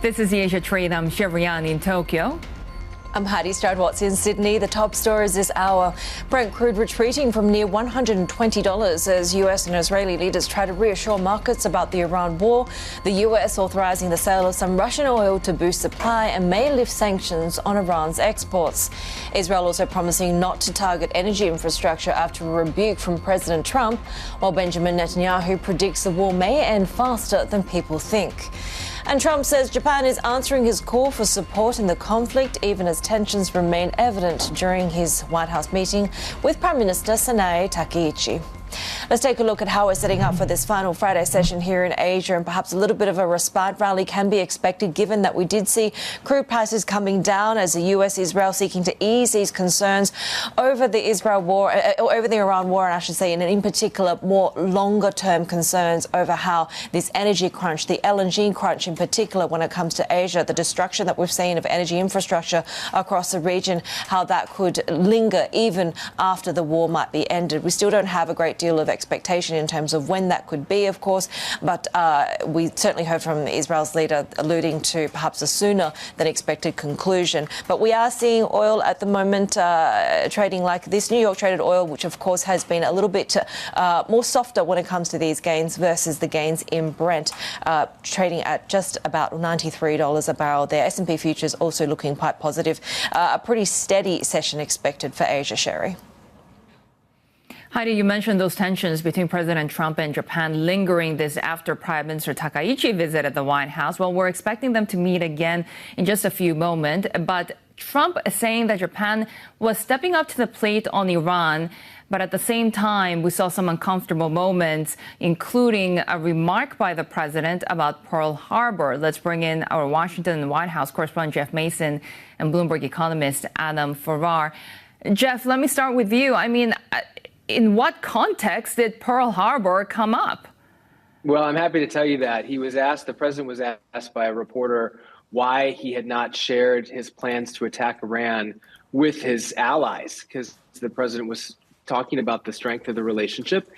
This is the Asia Trade. I'm Shery in Tokyo. I'm Haidi. Stroud-Watts in Sydney. The top stories this hour. Brent crude retreating from near $120 as US and Israeli leaders try to reassure markets about the Iran war. The US authorising the sale of some Russian oil to boost supply and may lift sanctions on Iran's exports. Israel also promising not to target energy infrastructure after a rebuke from President Trump, while Benjamin Netanyahu predicts the war may end faster than people think. And Trump says Japan is answering his call for support in the conflict, even as tensions remain evident during his White House meeting with Prime Minister Sanae Takaichi. Let's take a look at how we're setting up for this final Friday session here in Asia, and perhaps a little bit of a respite rally can be expected given that we did see crude prices coming down as the US, Israel seeking to ease these concerns over the Iran war, and I should say, and in particular, more longer term concerns over how this energy crunch, the LNG crunch in particular when it comes to Asia, the destruction that we've seen of energy infrastructure across the region, how that could linger even after the war might be ended. We still don't have a great deal of expectation in terms of when that could be, of course, but we certainly heard from Israel's leader alluding to perhaps a sooner than expected conclusion. But we are seeing oil at the moment trading like this New York traded oil, which of course has been a little bit more softer when it comes to these gains versus the gains in Brent, trading at just about $93 a barrel there. S&P futures also looking quite positive. A pretty steady session expected for Asia, Shery. Heidi, you mentioned those tensions between President Trump and Japan lingering this after Prime Minister Takaichi visited the White House. Well, we're expecting them to meet again in just a few moments. But Trump is saying that Japan was stepping up to the plate on Iran. But at the same time, we saw some uncomfortable moments, including a remark by the president about Pearl Harbor. Let's bring in our Washington White House correspondent, Jeff Mason, and Bloomberg economist, Adam Farrar. Jeff, let me start with you. I mean, in what context did Pearl Harbor come up? Well, I'm happy to tell you that the president was asked by a reporter why he had not shared his plans to attack Iran with his allies, because the president was talking about the strength of the relationship.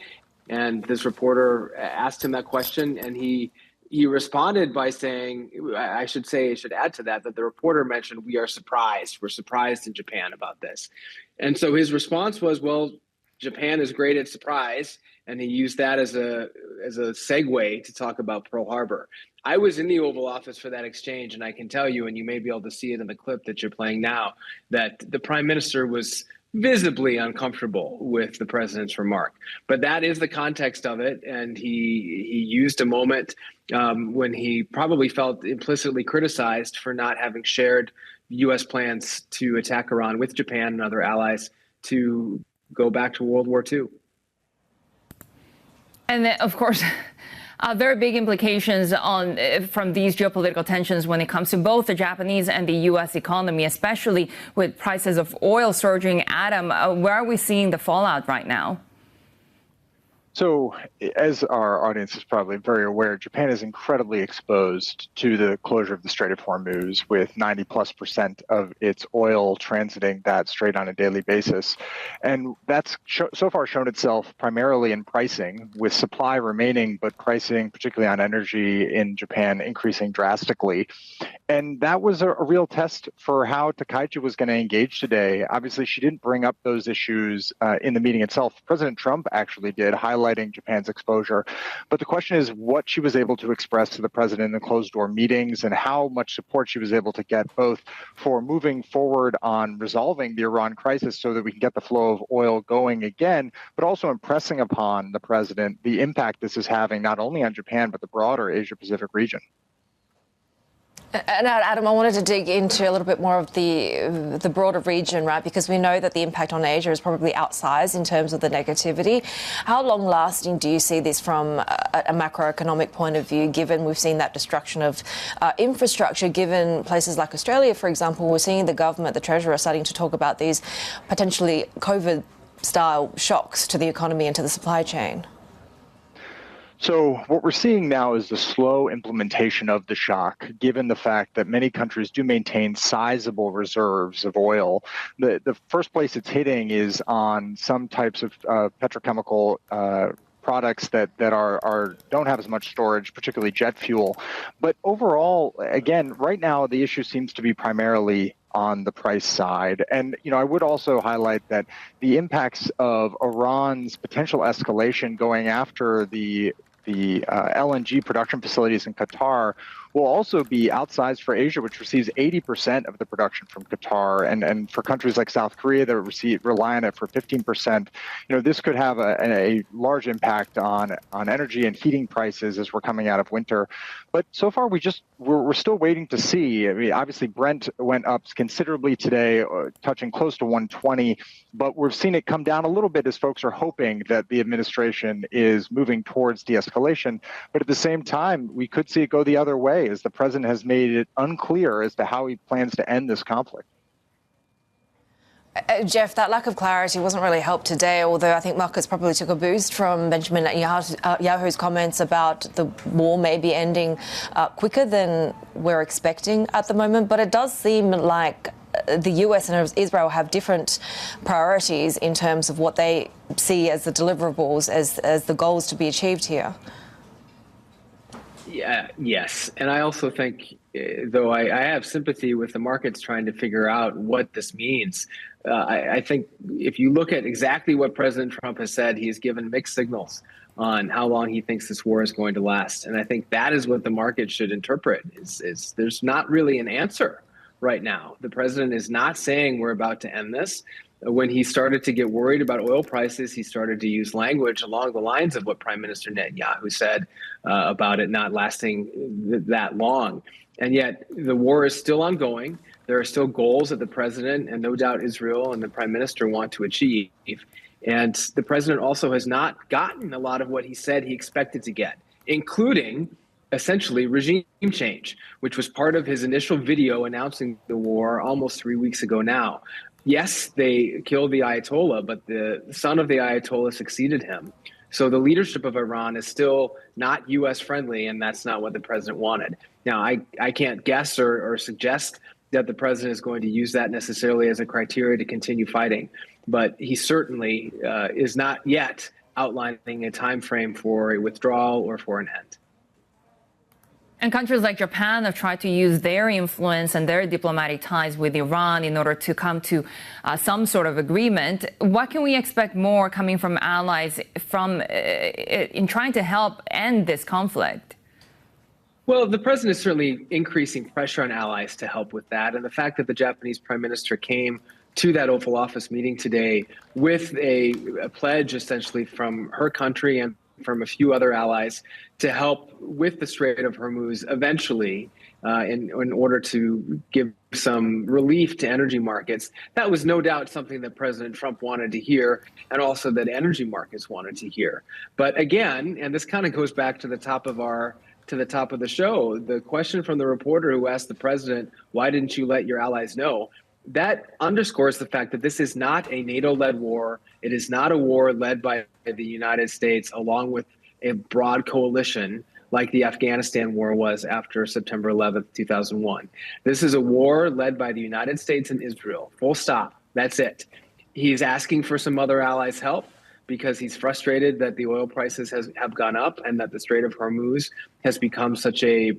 And this reporter asked him that question, and he responded by saying, I should add to that the reporter mentioned, we're surprised in Japan about this. And so his response was, well, Japan is great at surprise, and he used that as a segue to talk about Pearl Harbor. I was in the Oval Office for that exchange, and I can tell you, and you may be able to see it in the clip that you're playing now, that the Prime Minister was visibly uncomfortable with the president's remark. But that is the context of it, and he used a moment when he probably felt implicitly criticized for not having shared U.S. plans to attack Iran with Japan and other allies to go back to World War II. And then, of course, very big implications from these geopolitical tensions when it comes to both the Japanese and the U.S. economy, especially with prices of oil surging. Adam, where are we seeing the fallout right now? So, as our audience is probably very aware, Japan is incredibly exposed to the closure of the Strait of Hormuz, with 90+% of its oil transiting that strait on a daily basis. And that's so far shown itself primarily in pricing, with supply remaining, but pricing, particularly on energy in Japan, increasing drastically. And that was a real test for how Takaichi was going to engage today. Obviously, she didn't bring up those issues in the meeting itself. President Trump actually did, highlighting Japan's exposure. But the question is what she was able to express to the president in closed-door meetings and how much support she was able to get both for moving forward on resolving the Iran crisis so that we can get the flow of oil going again, but also impressing upon the president the impact this is having not only on Japan, but the broader Asia-Pacific region. And Adam, I wanted to dig into a little bit more of the broader region, right? Because we know that the impact on Asia is probably outsized in terms of the negativity. How long-lasting do you see this from a macroeconomic point of view, given we've seen that destruction of infrastructure, given places like Australia, for example, we're seeing the government, the Treasurer, starting to talk about these potentially COVID-style shocks to the economy and to the supply chain? So what we're seeing now is the slow implementation of the shock, given the fact that many countries do maintain sizable reserves of oil. The first place it's hitting is on some types of petrochemical products that don't have as much storage, particularly jet fuel. But overall, again, right now the issue seems to be primarily on the price side. And, I would also highlight that the impacts of Iran's potential escalation going after the LNG production facilities in Qatar will also be outsized for Asia, which receives 80% of the production from Qatar, and for countries like South Korea that rely on it for 15%. This could have a large impact on energy and heating prices as we're coming out of winter. But so far, we're still waiting to see. I mean, obviously, Brent went up considerably today, touching close to 120, but we've seen it come down a little bit as folks are hoping that the administration is moving towards de-escalation. But at the same time, we could see it go the other way, as the president has made it unclear as to how he plans to end this conflict. Jeff, that lack of clarity wasn't really helped today, although I think markets probably took a boost from Benjamin Netanyahu's comments about the war maybe ending quicker than we're expecting at the moment. But it does seem like the US and Israel have different priorities in terms of what they see as the deliverables, as the goals to be achieved here. Yeah, yes. And I also think, though I have sympathy with the markets trying to figure out what this means, I think if you look at exactly what President Trump has said, he's given mixed signals on how long he thinks this war is going to last. And I think that is what the market should interpret, is there's not really an answer right now. The president is not saying we're about to end this. When he started to get worried about oil prices, he started to use language along the lines of what Prime Minister Netanyahu said about it not lasting that long. And yet the war is still ongoing. There are still goals that the president and no doubt Israel and the prime minister want to achieve. And the president also has not gotten a lot of what he said he expected to get, including essentially regime change, which was part of his initial video announcing the war almost 3 weeks ago now. Yes, they killed the Ayatollah, but the son of the Ayatollah succeeded him. So the leadership of Iran is still not U.S. friendly, and that's not what the president wanted. Now, I can't guess or suggest that the president is going to use that necessarily as a criteria to continue fighting, but he certainly is not yet outlining a time frame for a withdrawal or for an end. And countries like Japan have tried to use their influence and their diplomatic ties with Iran in order to come to some sort of agreement. What can we expect more coming from allies in trying to help end this conflict? Well, the president is certainly increasing pressure on allies to help with that. And the fact that the Japanese prime minister came to that Oval Office meeting today with a pledge essentially from her country and from a few other allies to help with the Strait of Hormuz eventually in order to give some relief to energy markets. That was no doubt something that President Trump wanted to hear, and also that energy markets wanted to hear. But again, and this kind of goes back to the top of the show, the question from the reporter who asked the president, why didn't you let your allies know? That underscores the fact that this is not a NATO-led war. It is not a war led by the United States along with a broad coalition like the Afghanistan war was after September 11th, 2001. This is a war led by the United States and Israel. Full stop. That's it. He's asking for some other allies' help because he's frustrated that the oil prices have gone up and that the Strait of Hormuz has become such a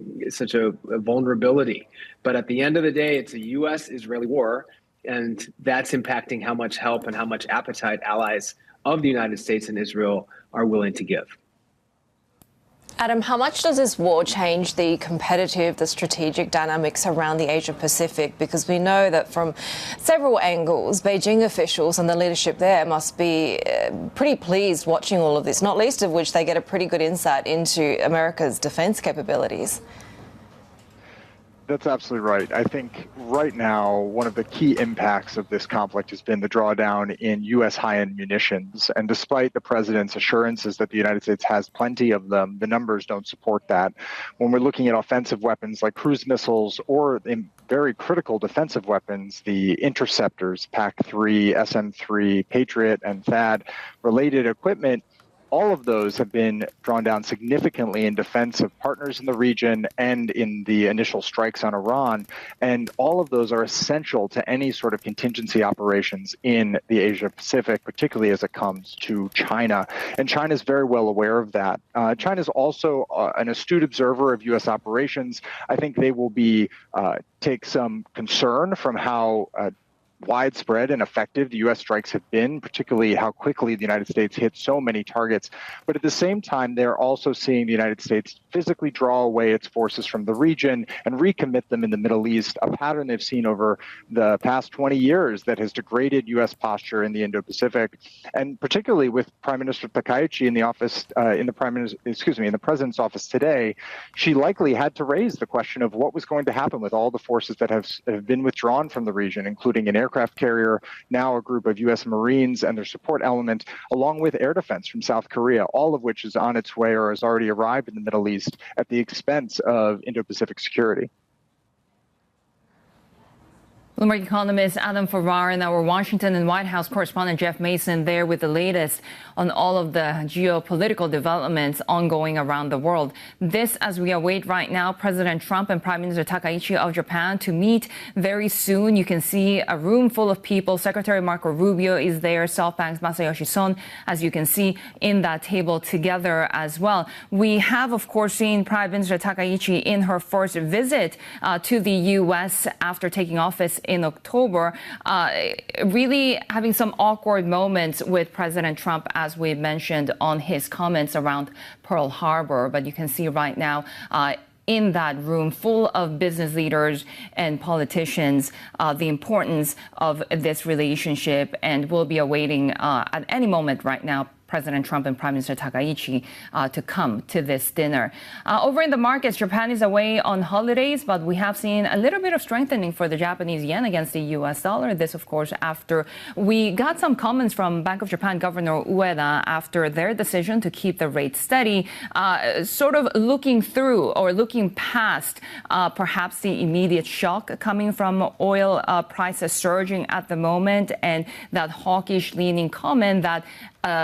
vulnerability. But at the end of the day, it's a U.S.-Israeli war, and that's impacting how much help and how much appetite allies of the United States and Israel are willing to give. Adam, how much does this war change the competitive, the strategic dynamics around the Asia-Pacific? Because we know that from several angles, Beijing officials and the leadership there must be pretty pleased watching all of this, not least of which they get a pretty good insight into America's defense capabilities. That's absolutely right. I think right now, one of the key impacts of this conflict has been the drawdown in U.S. high-end munitions. And despite the president's assurances that the United States has plenty of them, the numbers don't support that. When we're looking at offensive weapons like cruise missiles or in very critical defensive weapons, the interceptors, PAC-3, SM-3, Patriot, and THAAD related equipment, all of those have been drawn down significantly in defense of partners in the region and in the initial strikes on Iran. And all of those are essential to any sort of contingency operations in the Asia Pacific, particularly as it comes to China. And China is very well aware of that. China is also an astute observer of U.S. operations. I think they will take some concern from how widespread and effective the U.S. strikes have been, particularly how quickly the United States hit so many targets. But at the same time, they're also seeing the United States physically draw away its forces from the region and recommit them in the Middle East, a pattern they've seen over the past 20 years that has degraded U.S. posture in the Indo-Pacific, and particularly with Prime Minister Takaichi in the office, in the president's office today. She likely had to raise the question of what was going to happen with all the forces that have been withdrawn from the region, including an aircraft carrier, now a group of U.S. Marines and their support element, along with air defense from South Korea, all of which is on its way or has already arrived in the Middle East at the expense of Indo-Pacific security. Bloomberg economist Adam Farrar and our Washington and White House correspondent Jeff Mason there with the latest on all of the geopolitical developments ongoing around the world. This as we await right now President Trump and Prime Minister Takaichi of Japan to meet very soon. You can see a room full of people. Secretary Marco Rubio is there, SoftBank's Masayoshi Son, as you can see in that table together as well. We have, of course, seen Prime Minister Takaichi in her first visit to the U.S. after taking office in October, really having some awkward moments with President Trump, as we mentioned on his comments around Pearl Harbor. But you can see right now in that room full of business leaders and politicians, the importance of this relationship, and we'll be awaiting at any moment right now President Trump and Prime Minister Takaichi to come to this dinner. Over in the markets, Japan is away on holidays, but we have seen a little bit of strengthening for the Japanese yen against the U.S. dollar. This, of course, after we got some comments from Bank of Japan Governor Ueda after their decision to keep the rate steady, sort of looking through or looking past perhaps the immediate shock coming from oil prices surging at the moment, and that hawkish leaning comment that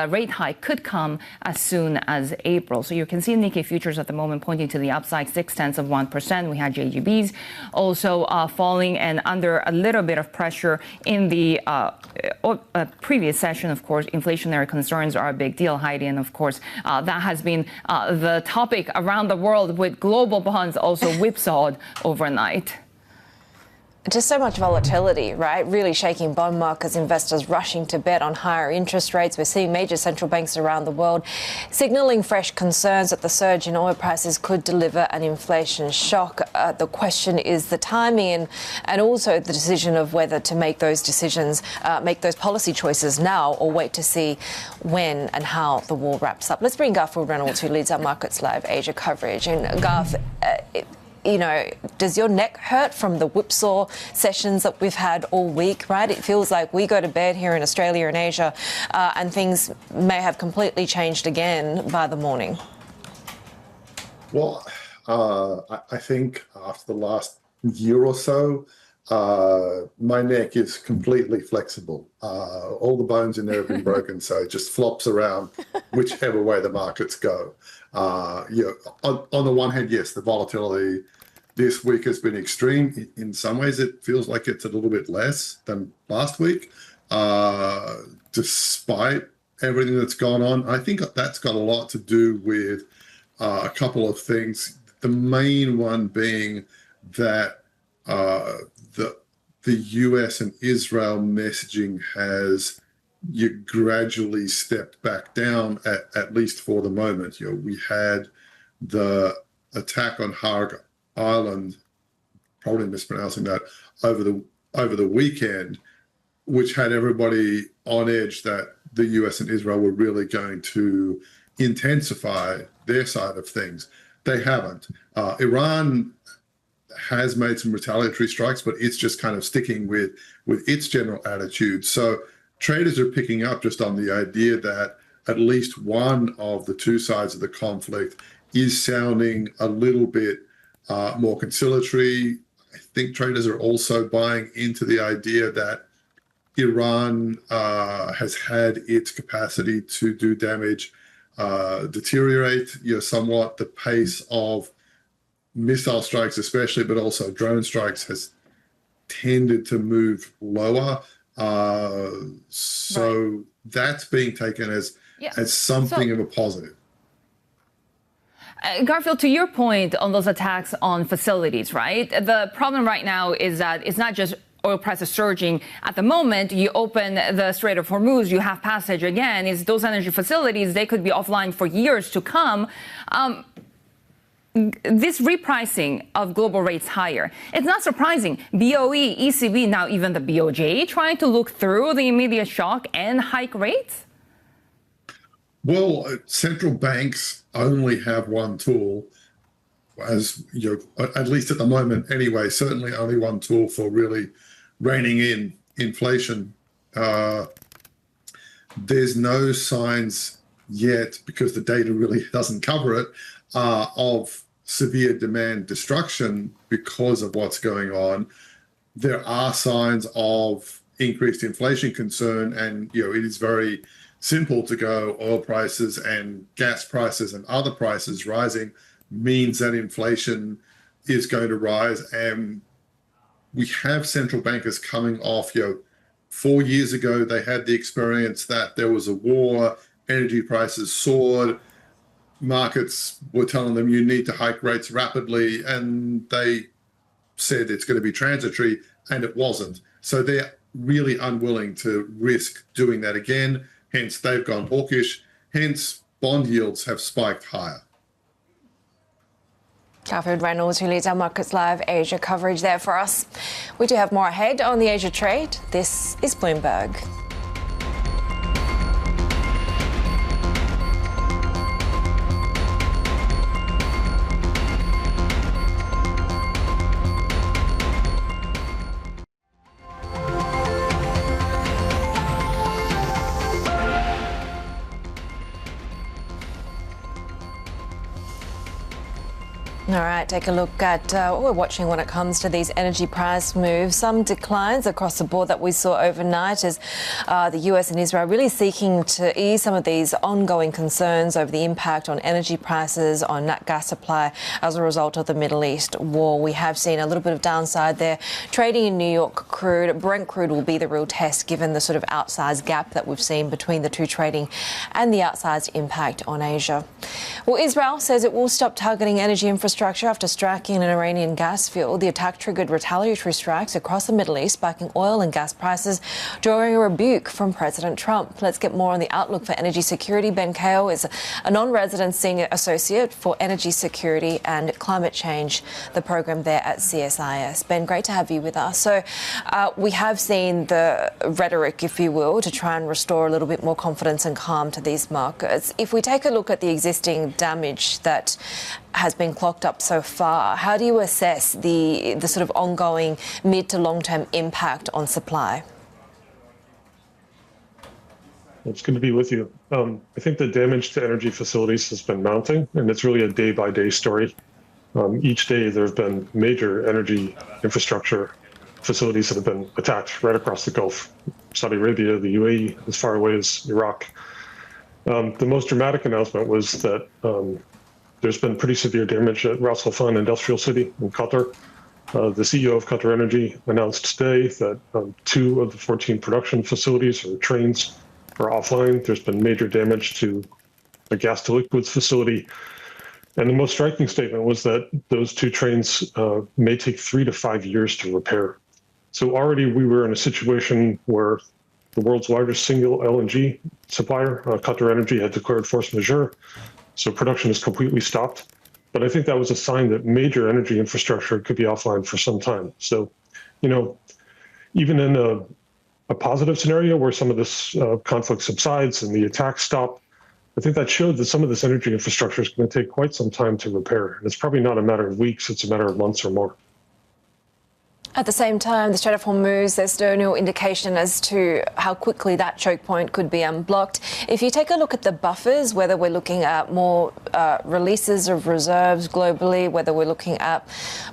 rate hike could come as soon as April. So you can see Nikkei futures at the moment pointing to the upside, 0.6%. We had JGBs also falling and under a little bit of pressure in the previous session. Of course, inflationary concerns are a big deal, Heidi, and of course that has been the topic around the world, with global bonds also whipsawed overnight. Just so much volatility, right? Really shaking bond markets, investors rushing to bet on higher interest rates. We're seeing major central banks around the world signaling fresh concerns that the surge in oil prices could deliver an inflation shock. The question is the timing and also the decision of whether to make those decisions, make those policy choices now, or wait to see when and how the war wraps up. Let's bring Garfield Reynolds, who leads our Markets Live Asia coverage. And Garth, does your neck hurt from the whipsaw sessions that we've had all week, right? It feels like we go to bed here in Australia and Asia and things may have completely changed again by the morning. Well, I think after the last year or so, my neck is completely flexible. All the bones in there have been broken, so it just flops around whichever way the markets go. On the one hand, yes, the volatility this week has been extreme. In some ways, it feels like it's a little bit less than last week, despite everything that's gone on. I think that's got a lot to do with a couple of things. The main one being that the US and Israel messaging has gradually stepped back down, at least for the moment. We had the attack on Harg Island, probably mispronouncing that, over the weekend, which had everybody on edge that the US and Israel were really going to intensify their side of things. They haven't. Iran has made some retaliatory strikes, but it's just kind of sticking with its general attitude. So traders are picking up just on the idea that at least one of the two sides of the conflict is sounding a little bit more conciliatory. I think traders are also buying into the idea that Iran has had its capacity to do damage deteriorate, somewhat. The pace of missile strikes, especially, but also drone strikes, has tended to move lower. So that's being taken as something of a positive. Garfield, to your point on those attacks on facilities, right? The problem right now is that it's not just oil prices surging at the moment. You open the Strait of Hormuz, you have passage again. Is those energy facilities, they could be offline for years to come. This repricing of global rates higher, it's not surprising. BOE, ECB, now even the BOJ trying to look through the immediate shock and hike rates? Well, central banks only have one tool, as at least at the moment anyway, certainly only one tool for really reining in inflation. There's no signs yet, because the data really doesn't cover it, of severe demand destruction because of what's going on. There are signs of increased inflation concern, and it is very simple to go oil prices and gas prices and other prices rising means that inflation is going to rise. And we have central bankers coming off, 4 years ago, they had the experience that there was a war, energy prices soared, markets were telling them you need to hike rates rapidly, and they said it's going to be transitory, and it wasn't. So they're really unwilling to risk doing that again. Hence, they've gone hawkish. Hence, bond yields have spiked higher. Garfield Reynolds, who leads our Markets Live Asia coverage there for us. We do have more ahead on the Asia trade. This is Bloomberg. All right, take a look at what we're watching when it comes to these energy price moves. Some declines across the board that we saw overnight as the US and Israel really seeking to ease some of these ongoing concerns over the impact on energy prices, on nat gas supply as a result of the Middle East war. We have seen a little bit of downside there. Trading in New York crude, Brent crude will be the real test given the sort of outsized gap that we've seen between the two trading and the outsized impact on Asia. Well, Israel says it will stop targeting energy infrastructure after striking an Iranian gas field. The attack triggered retaliatory strikes across the Middle East, spiking oil and gas prices, drawing a rebuke from President Trump. Let's get more on the outlook for energy security. Ben Cahill is a non-resident senior associate for energy security and climate change, the program there at CSIS. Ben, great to have you with us. So we have seen the rhetoric, if you will, to try and restore a little bit more confidence and calm to these markets. If we take a look at the existing damage that has been clocked up so far, how do you assess the sort of ongoing mid to long-term impact on supply? It's good to be with you. I think the damage to energy facilities has been mounting, and it's really a day-by-day story. Each day there have been major energy infrastructure facilities that have been attacked right across the Gulf. Saudi Arabia, the UAE, as far away as Iraq. The most dramatic announcement was that there's been pretty severe damage at Ras Al Khaimah Industrial City in Qatar. The CEO of Qatar Energy announced today that 2 of the 14 production facilities or trains are offline. There's been major damage to a gas to liquids facility. And the most striking statement was that those 2 trains may take 3 to 5 years to repair. So already we were in a situation where the world's largest single LNG supplier, Qatar Energy, had declared force majeure. So production is completely stopped. But I think that was a sign that major energy infrastructure could be offline for some time. So, even in a positive scenario where some of this conflict subsides and the attacks stop, I think that showed that some of this energy infrastructure is going to take quite some time to repair. And it's probably not a matter of weeks, it's a matter of months or more. At the same time, the Strait of Hormuz, there's still no indication as to how quickly that choke point could be unblocked. If you take a look at the buffers, whether we're looking at more releases of reserves globally, whether we're looking at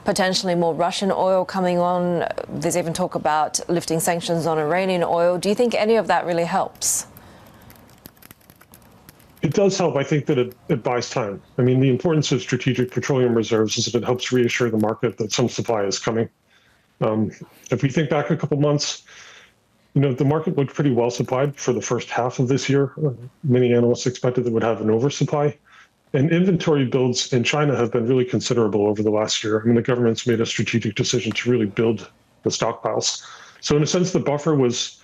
potentially more Russian oil coming on, there's even talk about lifting sanctions on Iranian oil. Do you think any of that really helps? It does help. I think that it buys time. I mean, the importance of strategic petroleum reserves is that it helps reassure the market that some supply is coming. If we think back a couple months, the market looked pretty well supplied for the first half of this year. Many analysts expected that it would have an oversupply. And inventory builds in China have been really considerable over the last year. I mean, the government's made a strategic decision to really build the stockpiles. So in a sense, the buffer was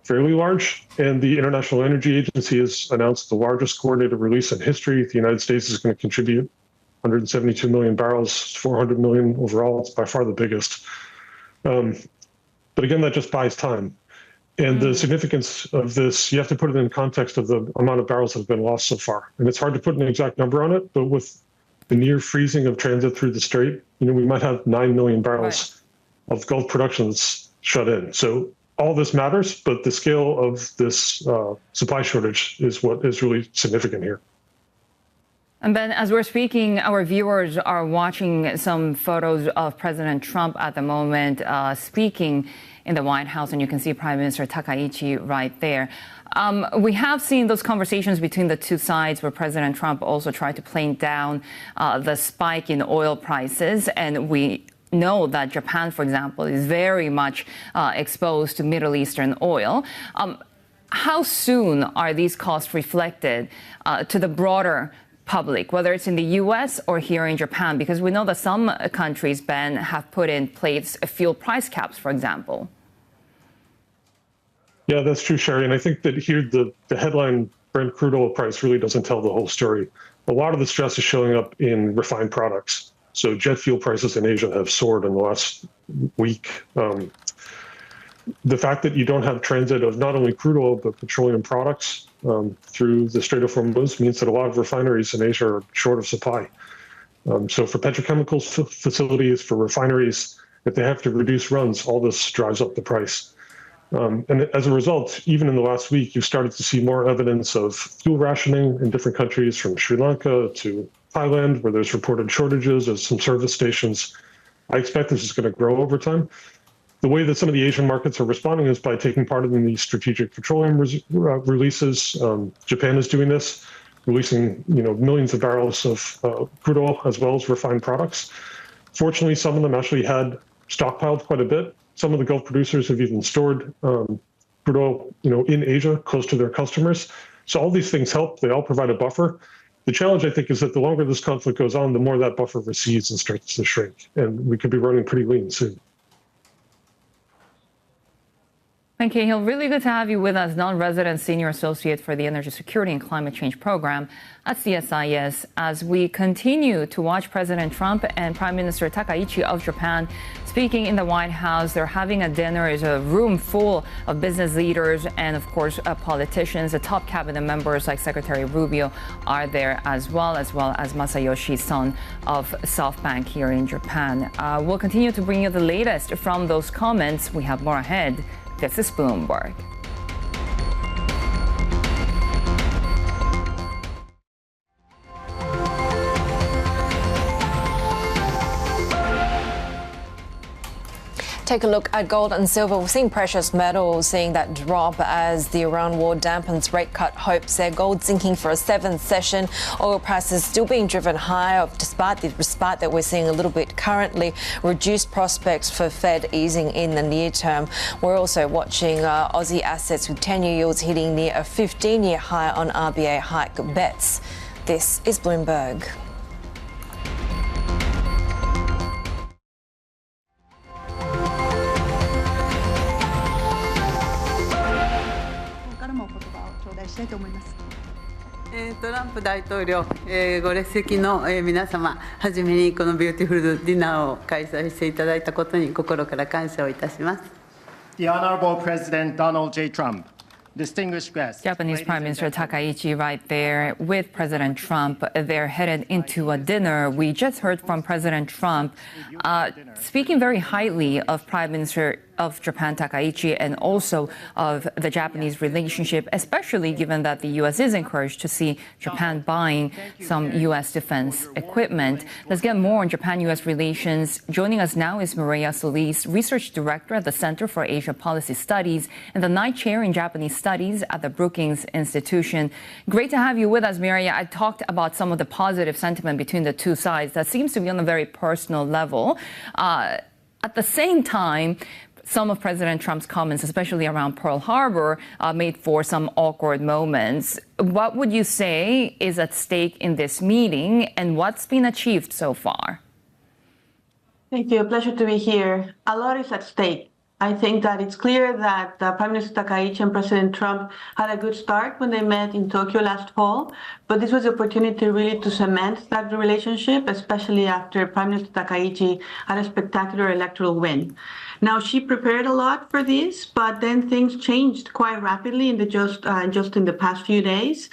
fairly large, and the International Energy Agency has announced the largest coordinated release in history. The United States is going to contribute 172 million barrels, 400 million overall. It's by far the biggest. But again, that just buys time. And the significance of this, you have to put it in context of the amount of barrels that have been lost so far. And it's hard to put an exact number on it, but with the near freezing of transit through the Strait, we might have 9 million barrels of Gulf production that's shut in. So all this matters, but the scale of this supply shortage is what is really significant here. And Ben, as we're speaking, our viewers are watching some photos of President Trump at the moment speaking in the White House, and you can see Prime Minister Takaichi right there. We have seen those conversations between the two sides where President Trump also tried to play down the spike in oil prices, and we know that Japan, for example, is very much exposed to Middle Eastern oil. How soon are these costs reflected to the broader public, whether it's in the U.S. or here in Japan? Because we know that some countries, Ben, have put in place fuel price caps, for example. Yeah, that's true, Shery. And I think that here the headline Brent crude oil price really doesn't tell the whole story. A lot of the stress is showing up in refined products. So jet fuel prices in Asia have soared in the last week. The fact that you don't have transit of not only crude oil, but petroleum products through the Strait of Hormuz means that a lot of refineries in Asia are short of supply. So for petrochemicals facilities, for refineries, if they have to reduce runs, all this drives up the price. And as a result, even in the last week, you've started to see more evidence of fuel rationing in different countries, from Sri Lanka to Thailand, where there's reported shortages of some service stations. I expect this is going to grow over time. The way that some of the Asian markets are responding is by taking part in these strategic petroleum releases. Japan is doing this, releasing millions of barrels of crude oil as well as refined products. Fortunately, some of them actually had stockpiled quite a bit. Some of the Gulf producers have even stored crude oil, in Asia, close to their customers. So all these things help. They all provide a buffer. The challenge, I think, is that the longer this conflict goes on, the more that buffer recedes and starts to shrink. And we could be running pretty lean soon. Ben Cahill, really good to have you with us, non-resident senior associate for the Energy Security and Climate Change Program at CSIS. As we continue to watch President Trump and Prime Minister Takaichi of Japan speaking in the White House, they're having a dinner. It's a room full of business leaders and, of course, politicians. The top cabinet members like Secretary Rubio are there as well as Masayoshi Son of SoftBank here in Japan. We'll continue to bring you the latest from those comments. We have more ahead. This is Bloomberg. Take a look at gold and silver. We're seeing precious metals seeing that drop as the Iran war dampens rate cut hopes there. Gold sinking for a seventh session. Oil prices still being driven higher despite that we're seeing a little bit currently reduced prospects for Fed easing in the near term. We're also watching Aussie assets with 10-year yields hitting near a 15-year high on RBA hike bets. This is Bloomberg. President トランプ大統領、ご列席の、皆様、はじめにこのビューティフルディナーを開催していただいたことに心から感謝をいたします。The Honorable President Donald J. Trump, distinguished guests. Japanese Prime Minister Takaichi right there with President Trump. They're headed into a dinner. We just heard from President Trump speaking very highly of Prime Minister of Japan Takaichi and also of the Japanese relationship, especially given that the U.S. is encouraged to see Japan buying some U.S. defense equipment. Let's get more on Japan-U.S. relations. Joining us now is Mireya Solis, Research Director at the Center for Asia Policy Studies and the Night Chair in Japanese Studies at the Brookings Institution. Great to have you with us, Mireya. I talked about some of the positive sentiment between the two sides that seems to be on a very personal level. At the same time, some of President Trump's comments, especially around Pearl Harbor, made for some awkward moments. What would you say is at stake in this meeting, and what's been achieved so far? Thank you. A pleasure to be here. A lot is at stake. I think that it's clear that Prime Minister Takaichi and President Trump had a good start when they met in Tokyo last fall, but this was the opportunity really to cement that relationship, especially after Prime Minister Takaichi had a spectacular electoral win. Now, she prepared a lot for this, but then things changed quite rapidly in just in the past few days,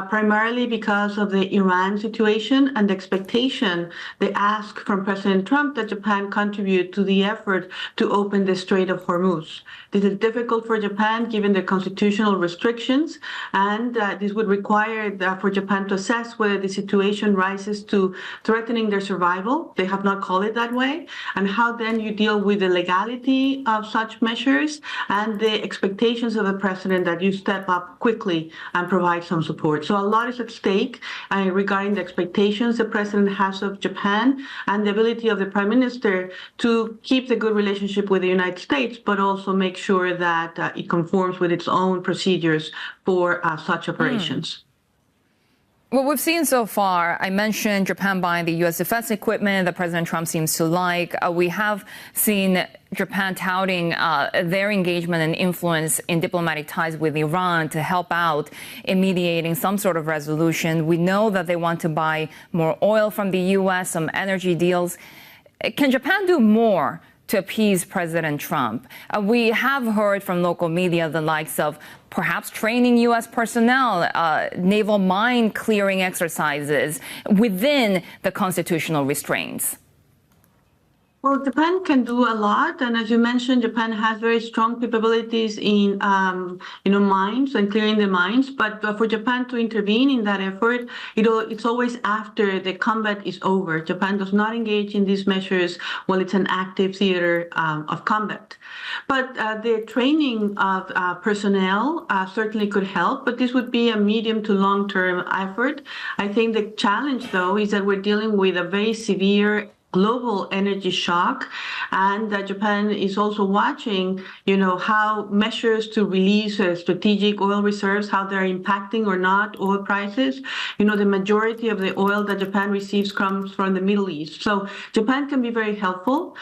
primarily because of the Iran situation and the expectation, the ask from President Trump that Japan contribute to the effort to open the Strait of Hormuz. This is difficult for Japan given the constitutional restrictions, and this would require for Japan to assess whether the situation rises to threatening their survival. They have not called it that way, and how then you deal with the legality of such measures and the expectations of the president that you step up quickly and provide some support. So a lot is at stake regarding the expectations the president has of Japan and the ability of the prime minister to keep the good relationship with the United States, but also make sure that it conforms with its own procedures for such operations. What we've seen so far, I mentioned Japan buying the U.S. defense equipment that President Trump seems to like. We have seen Japan touting their engagement and influence in diplomatic ties with Iran to help out in mediating some sort of resolution. We know that they want to buy more oil from the U.S., some energy deals. Can Japan do more to appease President Trump? We have heard from local media the likes of perhaps training U.S. personnel, naval mine clearing exercises within the constitutional restraints. Well, Japan can do a lot, and as you mentioned, Japan has very strong capabilities in, mines and clearing the mines. But for Japan to intervene in that effort, it's always after the combat is over. Japan does not engage in these measures while it's an active theater of combat. But the training of personnel certainly could help, but this would be a medium to long-term effort. I think the challenge, though, is that we're dealing with a very severe global energy shock, and that Japan is also watching, how measures to release strategic oil reserves, how they're impacting or not oil prices. The majority of the oil that Japan receives comes from the Middle East. So Japan can be very helpful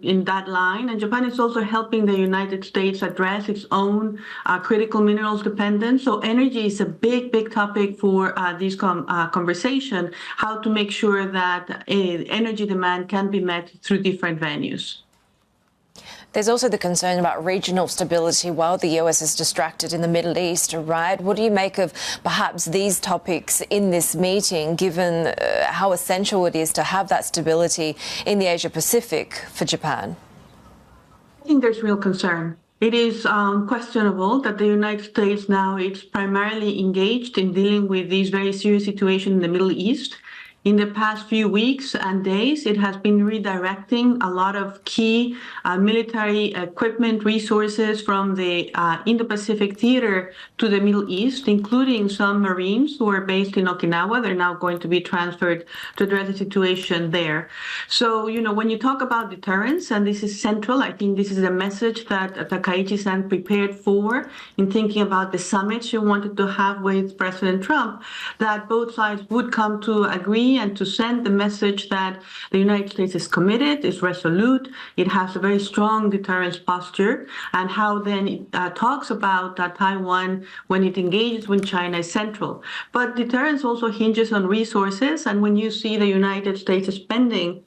in that line, and Japan is also helping the United States address its own critical minerals dependence. So energy is a big, big topic for this conversation, how to make sure that energy demand can be met through different venues. There's also the concern about regional stability while the US is distracted in the Middle East, right? What do you make of perhaps these topics in this meeting, given how essential it is to have that stability in the Asia-Pacific for Japan? I think there's real concern. It is questionable that the United States now is primarily engaged in dealing with these very serious situations in the Middle East. In the past few weeks and days, it has been redirecting a lot of key military equipment resources from the Indo-Pacific theater to the Middle East, including some Marines who are based in Okinawa. They're now going to be transferred to address the situation there. So, when you talk about deterrence, and this is central, I think this is a message that Takaichi-san prepared for in thinking about the summit she wanted to have with President Trump, that both sides would come to agree and to send the message that the United States is committed, is resolute, it has a very strong deterrence posture, and how then it talks about Taiwan when it engages with China is central. But deterrence also hinges on resources, and when you see the United States spending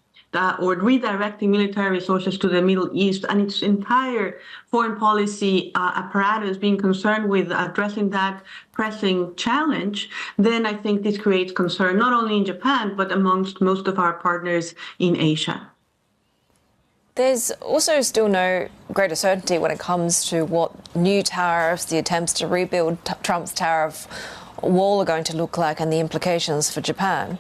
or redirecting military resources to the Middle East and its entire foreign policy apparatus being concerned with addressing that pressing challenge, then I think this creates concern not only in Japan, but amongst most of our partners in Asia. There's also still no greater certainty when it comes to what new tariffs, the attempts to rebuild Trump's tariff wall are going to look like and the implications for Japan.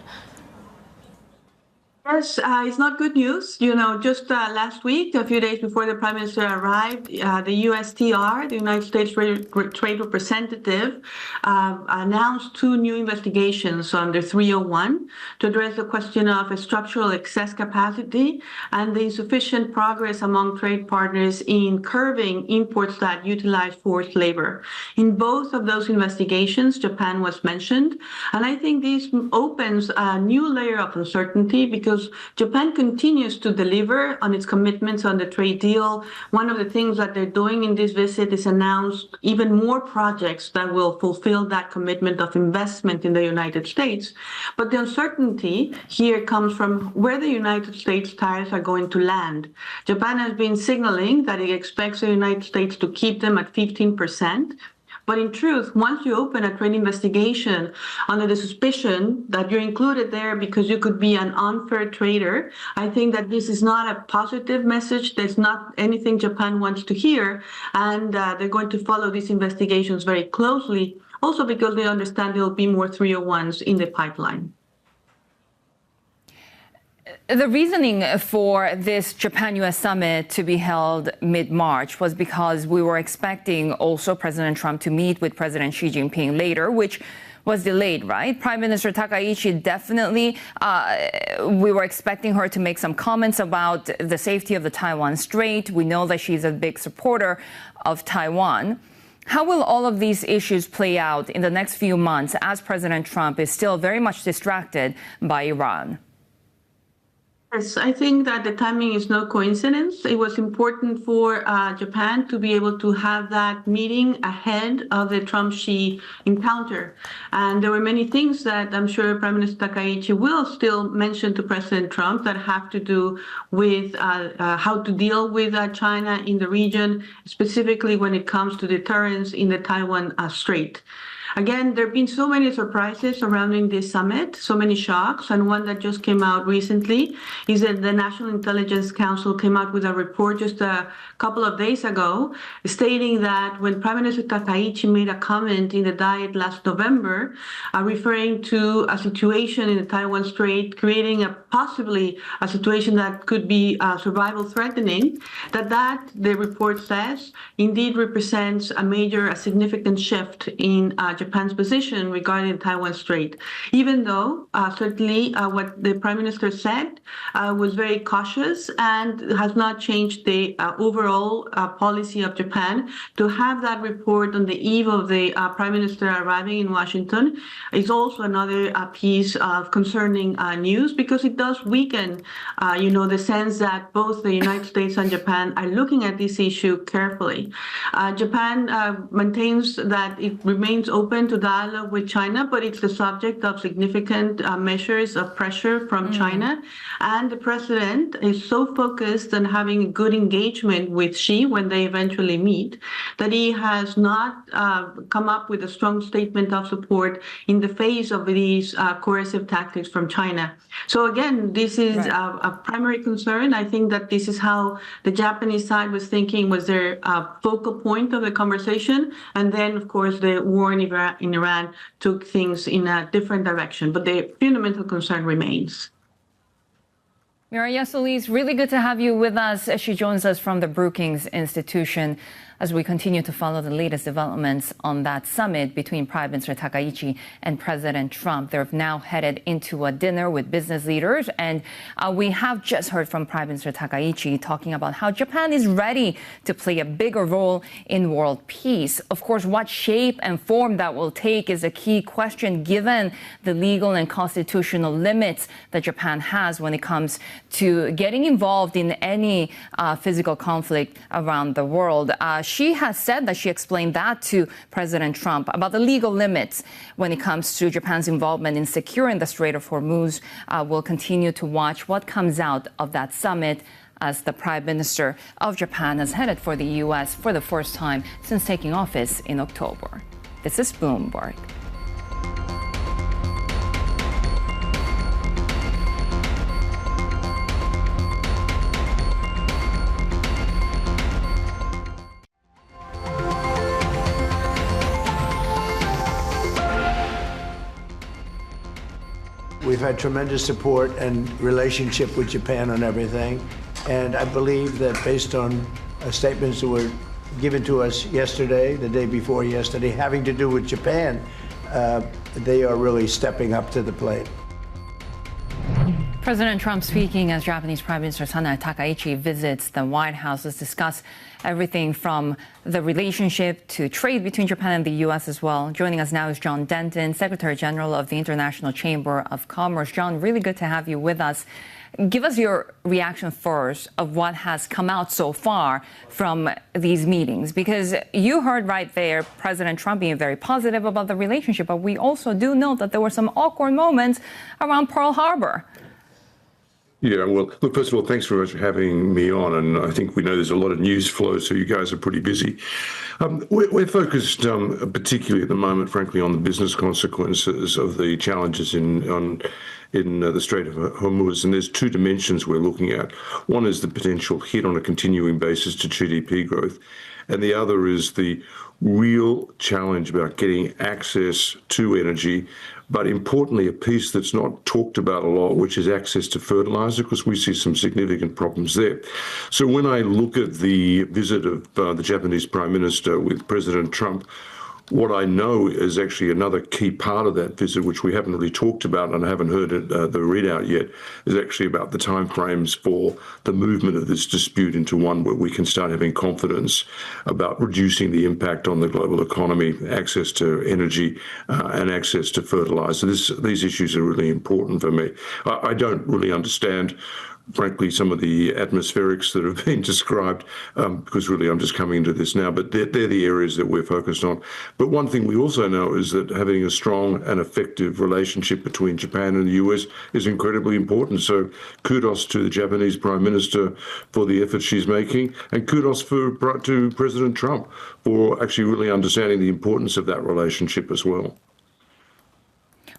Yes, it's not good news. You know, just last week, a few days before the Prime Minister arrived, the USTR, the United States Trade Representative, announced 2 new investigations under 301 to address the question of structural excess capacity and the insufficient progress among trade partners in curbing imports that utilize forced labor. In both of those investigations, Japan was mentioned, and I think this opens a new layer of uncertainty because Japan continues to deliver on its commitments on the trade deal. One of the things that they're doing in this visit is announce even more projects that will fulfill that commitment of investment in the United States. But the uncertainty here comes from where the United States tariffs are going to land. Japan has been signaling that it expects the United States to keep them at 15%. But in truth, once you open a trade investigation under the suspicion that you're included there because you could be an unfair trader, I think that this is not a positive message. There's not anything Japan wants to hear. And they're going to follow these investigations very closely, also because they understand there will be more 301s in the pipeline. The reasoning for this Japan-US summit to be held mid-March was because we were expecting also President Trump to meet with President Xi Jinping later, which was delayed, right? Prime Minister Takaichi definitely, we were expecting her to make some comments about the safety of the Taiwan Strait. We know that she's a big supporter of Taiwan. How will all of these issues play out in the next few months as President Trump is still very much distracted by Iran? Yes, I think that the timing is no coincidence. It was important for Japan to be able to have that meeting ahead of the Trump-Xi encounter. And there were many things that I'm sure Prime Minister Takaichi will still mention to President Trump that have to do with how to deal with China in the region, specifically when it comes to deterrence in the Taiwan Strait. Again, there have been so many surprises surrounding this summit, so many shocks, and one that just came out recently is that the National Intelligence Council came out with a report just a couple of days ago stating that when Prime Minister Takaichi made a comment in the Diet last November, referring to a situation in the Taiwan Strait, creating possibly a situation that could be survival threatening, that the report says indeed represents a significant shift in Japan's position regarding the Taiwan Strait, even though certainly what the Prime Minister said was very cautious and has not changed the overall policy of Japan. To have that report on the eve of the Prime Minister arriving in Washington is also another piece of concerning news, because it does weaken, the sense that both the United States and Japan are looking at this issue carefully. Japan maintains that it remains open to dialogue with China, but it's the subject of significant measures of pressure from China. And the president is so focused on having good engagement with Xi when they eventually meet that he has not come up with a strong statement of support in the face of these coercive tactics from China. So again, this is a primary concern. I think that this is how the Japanese side was thinking was their focal point of the conversation. And then, of course, the war in Iran took things in a different direction. But the fundamental concern remains. Mireya Solis, really good to have you with us. She joins us from the Brookings Institution as we continue to follow the latest developments on that summit between Prime Minister Takaichi and President Trump. They're now headed into a dinner with business leaders, and we have just heard from Prime Minister Takaichi talking about how Japan is ready to play a bigger role in world peace. Of course, what shape and form that will take is a key question given the legal and constitutional limits that Japan has when it comes to getting involved in any physical conflict around the world. She has said that she explained that to President Trump about the legal limits when it comes to Japan's involvement in securing the Strait of Hormuz. We'll continue to watch what comes out of that summit as the Prime Minister of Japan has headed for the U.S. for the first time since taking office in October. This is Bloomberg. We've had tremendous support and relationship with Japan on everything. And I believe that based on statements that were given to us yesterday, the day before yesterday, having to do with Japan, they are really stepping up to the plate. President Trump speaking as Japanese Prime Minister Sana Takaichi visits the White House to discuss everything from the relationship to trade between Japan and the U.S. as well. Joining us now is John Denton, Secretary General of the International Chamber of Commerce. John, really good to have you with us. Give us your reaction first of what has come out so far from these meetings, because you heard right there President Trump being very positive about the relationship, but we also do know that there were some awkward moments around Pearl Harbor. Yeah, well, look, first of all, thanks very much for having me on. And I think we know there's a lot of news flow, so you guys are pretty busy. We're focused particularly at the moment, frankly, on the business consequences of the challenges in the Strait of Hormuz. And there's two dimensions we're looking at. One is the potential hit on a continuing basis to GDP growth. And the other is the real challenge about getting access to energy, but importantly, a piece that's not talked about a lot, which is access to fertilizer, because we see some significant problems there. So when I look at the visit of the Japanese Prime Minister with President Trump, what I know is actually another key part of that visit, which we haven't really talked about and I haven't heard the readout yet, is actually about the timeframes for the movement of this dispute into one where we can start having confidence about reducing the impact on the global economy, access to energy and access to fertilizer. These issues are really important for me. I don't really understand, frankly, some of the atmospherics that have been described, because really I'm just coming into this now, but they're the areas that we're focused on. But one thing we also know is that having a strong and effective relationship between Japan and the US is incredibly important. So kudos to the Japanese Prime Minister for the efforts she's making, and kudos to President Trump for actually really understanding the importance of that relationship as well.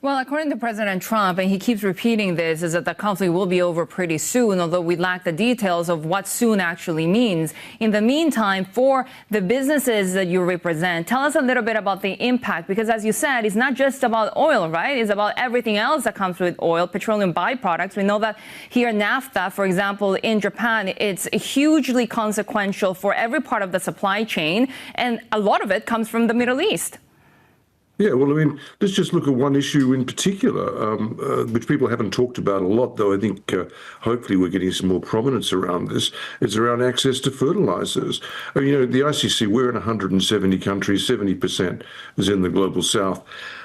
Well, according to President Trump, and he keeps repeating this, is that the conflict will be over pretty soon, although we lack the details of what soon actually means. In the meantime, for the businesses that you represent, tell us a little bit about the impact, because as you said, it's not just about oil, right? It's about everything else that comes with oil, petroleum byproducts. We know that here NAFTA, for example, in Japan, it's hugely consequential for every part of the supply chain, and a lot of it comes from the Middle East. Yeah, well, I mean, let's just look at one issue in particular, which people haven't talked about a lot, though I think hopefully we're getting some more prominence around this. It's around access to fertilizers. I mean, you know, the ICC, we're in 170 countries, 70% is in the global south.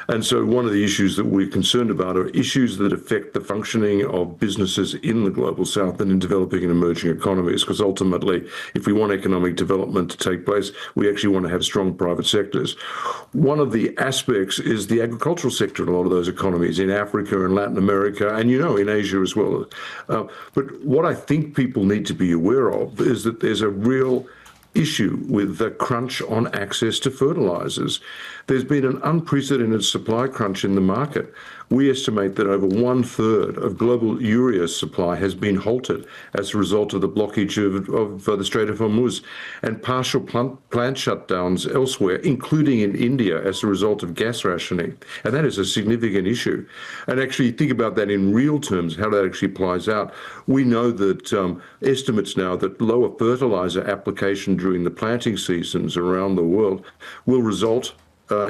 And so one of the issues that we're concerned about are issues that affect the functioning of businesses in the global south and in developing and emerging economies, because ultimately, if we want economic development to take place, we actually want to have strong private sectors. One of the aspects is the agricultural sector in a lot of those economies, in Africa and Latin America, and, you know, in Asia as well. But what I think people need to be aware of is that there's a real issue with the crunch on access to fertilizers. There's been an unprecedented supply crunch in the market. We estimate that over 1/3 of global urea supply has been halted as a result of the blockage of the Strait of Hormuz, and partial plant shutdowns elsewhere, including in India, as a result of gas rationing. And that is a significant issue. And actually, think about that in real terms, how that actually plays out. We know that estimates now that lower fertilizer application during the planting seasons around the world will result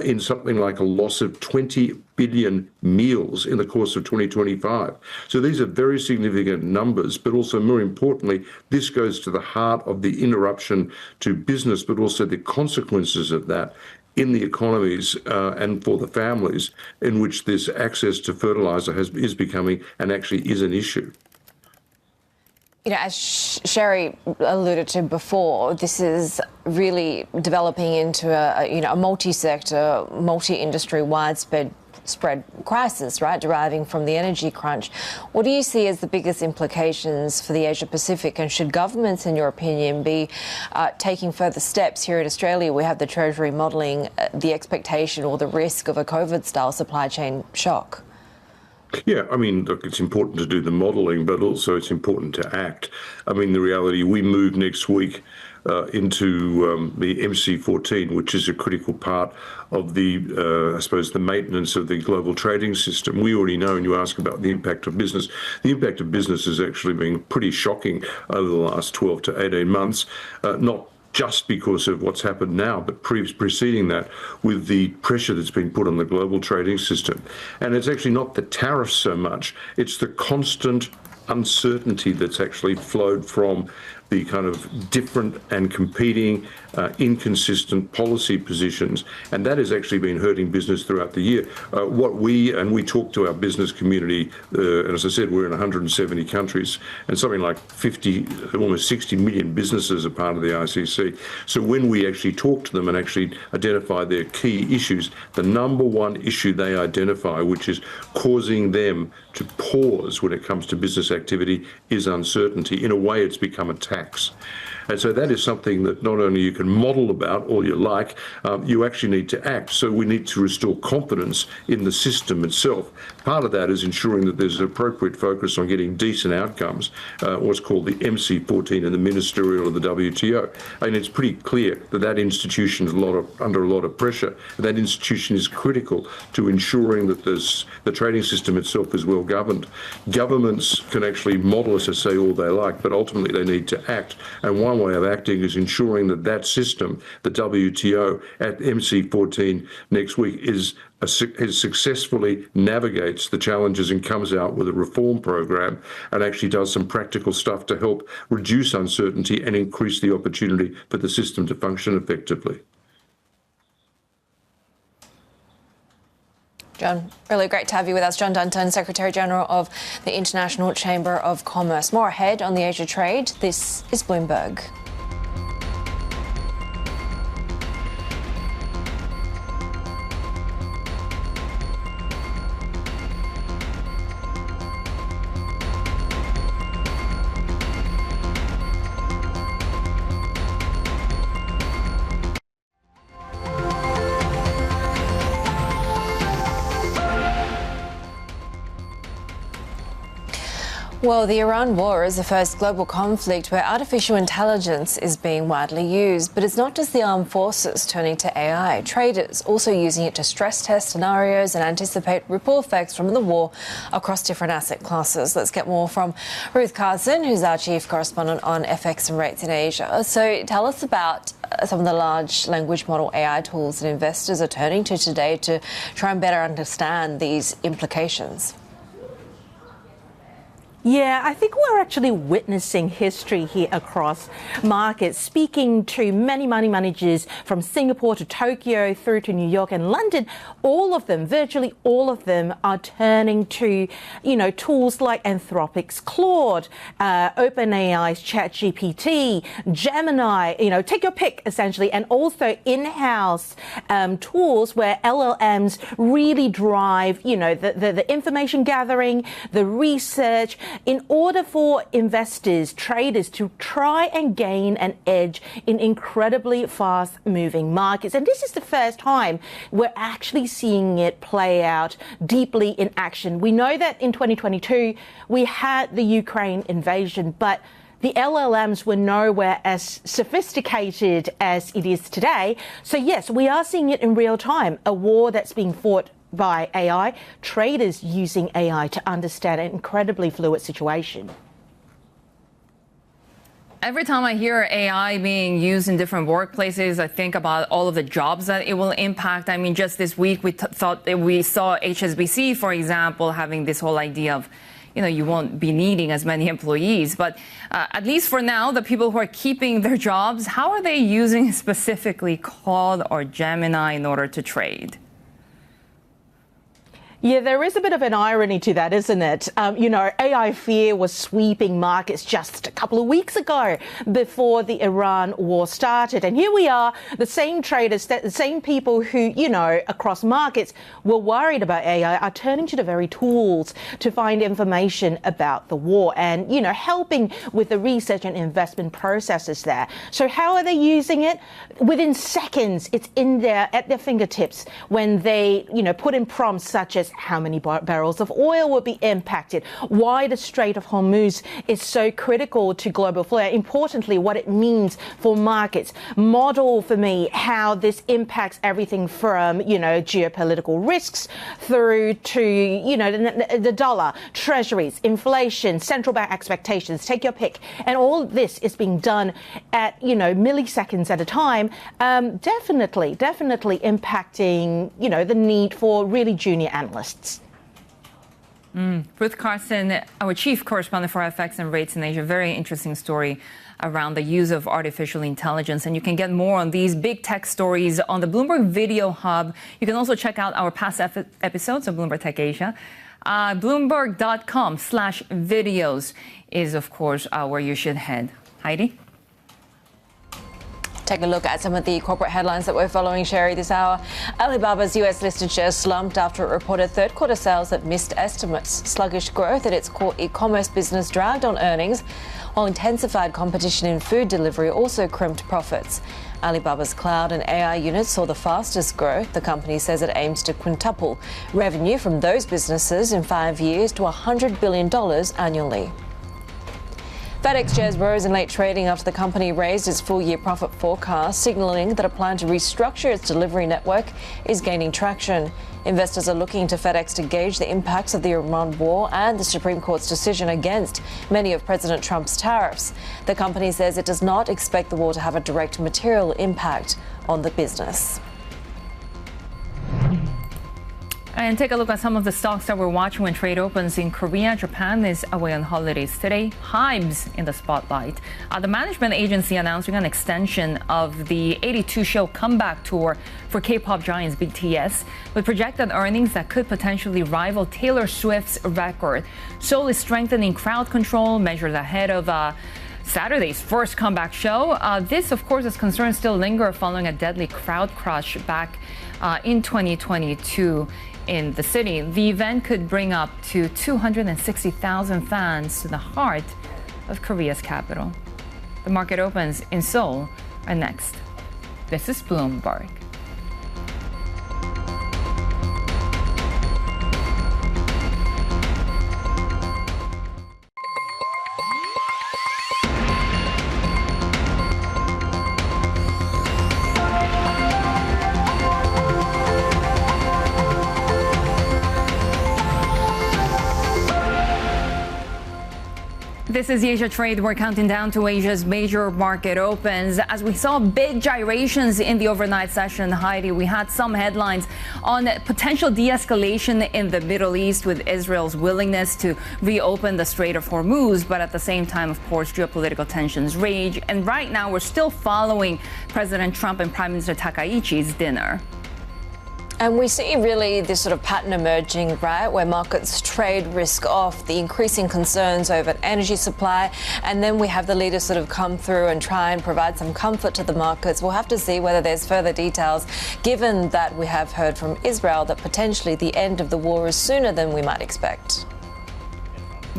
in something like a loss of 20 billion meals in the course of 2025. So these are very significant numbers, but also more importantly, this goes to the heart of the interruption to business, but also the consequences of that in the economies and for the families in which this access to fertilizer is becoming and actually is an issue. You know, as Shery alluded to before, this is really developing into a multi-sector, multi-industry, widespread crisis, right, deriving from the energy crunch. What do you see as the biggest implications for the Asia-Pacific, and should governments, in your opinion, be taking further steps? Here in Australia, we have the Treasury modelling the expectation or the risk of a COVID-style supply chain shock. Yeah, I mean, look, it's important to do the modelling, but also it's important to act. I mean, the reality, we move next week into the MC14, which is a critical part of the, I suppose, the maintenance of the global trading system. We already know, and you ask about the impact of business, the impact of business has actually been pretty shocking over the last 12 to 18 months, not just because of what's happened now, but preceding that with the pressure that's been put on the global trading system. And it's actually not the tariffs so much, it's the constant uncertainty that's actually flowed from the kind of different and competing, inconsistent policy positions, and that has actually been hurting business throughout the year. We talk to our business community, and as I said, we're in 170 countries, and something like 50, almost 60 million businesses are part of the ICC. So when we actually talk to them and actually identify their key issues, the number one issue they identify, which is causing them to pause when it comes to business activity, is uncertainty. In a way, it's become a tax. And so that is something that not only you can model about all you like, you actually need to act. So we need to restore confidence in the system itself. Part of that is ensuring that there's an appropriate focus on getting decent outcomes, what's called the MC14 and the ministerial of the WTO. And it's pretty clear that that institution is under a lot of pressure. That institution is critical to ensuring that the trading system itself is well governed. Governments can actually model, as I say, all they like, but ultimately they need to act. And one way of acting is ensuring that that system, the WTO at MC14 next week, is successfully navigates the challenges and comes out with a reform program and actually does some practical stuff to help reduce uncertainty and increase the opportunity for the system to function effectively. John, really great to have you with us. John Denton, Secretary-General of the International Chamber of Commerce. More ahead on the Asia Trade. This is Bloomberg. Well, the Iran war is the first global conflict where artificial intelligence is being widely used. But it's not just the armed forces turning to AI. Traders also using it to stress test scenarios and anticipate ripple effects from the war across different asset classes. Let's get more from Ruth Carson, who's our chief correspondent on FX and rates in Asia. So tell us about some of the large language model AI tools that investors are turning to today to try and better understand these implications. Yeah, I think we're actually witnessing history here across markets. Speaking to many money managers from Singapore to Tokyo through to New York and London, all of them, virtually all of them, are turning to, tools like Anthropic's Claude, OpenAI's ChatGPT, Gemini, take your pick, essentially, and also in-house tools where LLMs really drive, the information gathering, the research, in order for investors, traders to try and gain an edge in incredibly fast-moving markets. And this is the first time we're actually seeing it play out deeply in action. We know that in 2022, we had the Ukraine invasion, but the LLMs were nowhere as sophisticated as it is today. So yes, we are seeing it in real time, a war that's being fought by AI, traders using AI to understand an incredibly fluid situation. Every time I hear AI being used in different workplaces, I think about all of the jobs that it will impact. I mean, just this week, we thought that we saw HSBC, for example, having this whole idea of, you won't be needing as many employees. But at least for now, the people who are keeping their jobs, how are they using specifically Claude or Gemini in order to trade? Yeah, there is a bit of an irony to that, isn't it? AI fear was sweeping markets just a couple of weeks ago before the Iran war started. And here we are, the same traders, the same people who, across markets were worried about AI are turning to the very tools to find information about the war and, helping with the research and investment processes there. So how are they using it? Within seconds, it's at their fingertips when they, put in prompts such as, how many barrels of oil will be impacted, why the Strait of Hormuz is so critical to global flow, importantly, what it means for markets, model for me how this impacts everything from, geopolitical risks through to, the dollar, treasuries, inflation, central bank expectations, take your pick. And all this is being done at, milliseconds at a time, definitely impacting, the need for really junior analysts. Ruth Carson, our chief correspondent for FX and rates in Asia, very interesting story around the use of artificial intelligence. And you can get more on these big tech stories on the Bloomberg Video Hub. You can also check out our past episodes of Bloomberg Tech Asia. Bloomberg.com/videos is, of course, where you should head. Heidi? Take a look at some of the corporate headlines that we're following, Shery, this hour. Alibaba's US-listed shares slumped after it reported third-quarter sales that missed estimates. Sluggish growth at its core e-commerce business dragged on earnings, while intensified competition in food delivery also crimped profits. Alibaba's cloud and AI units saw the fastest growth. The company says it aims to quintuple revenue from those businesses in 5 years to $100 billion annually. FedEx shares rose in late trading after the company raised its full-year profit forecast, signalling that a plan to restructure its delivery network is gaining traction. Investors are looking to FedEx to gauge the impacts of the Iran war and the Supreme Court's decision against many of President Trump's tariffs. The company says it does not expect the war to have a direct material impact on the business. And take a look at some of the stocks that we're watching when trade opens in Korea. Japan is away on holidays today. Hybe's in the spotlight. The management agency announcing an extension of the 82 show comeback tour for K-pop giants BTS, with projected earnings that could potentially rival Taylor Swift's record. Seoul is strengthening crowd control measures ahead of Saturday's first comeback show. This, of course, as concerns still linger following a deadly crowd crush back in 2022. In the city. The event could bring up to 260,000 fans to the heart of Korea's capital. The market opens in Seoul are next. This is Bloomberg. This is Asia Trade. We're counting down to Asia's major market opens. As we saw big gyrations in the overnight session, Heidi, we had some headlines on potential de-escalation in the Middle East with Israel's willingness to reopen the Strait of Hormuz. But at the same time, of course, geopolitical tensions rage. And right now, we're still following President Trump and Prime Minister Takaichi's dinner. And we see really this sort of pattern emerging, right, where markets trade risk off, the increasing concerns over energy supply, and then we have the leaders sort of come through and try and provide some comfort to the markets. We'll have to see whether there's further details, given that we have heard from Israel that potentially the end of the war is sooner than we might expect.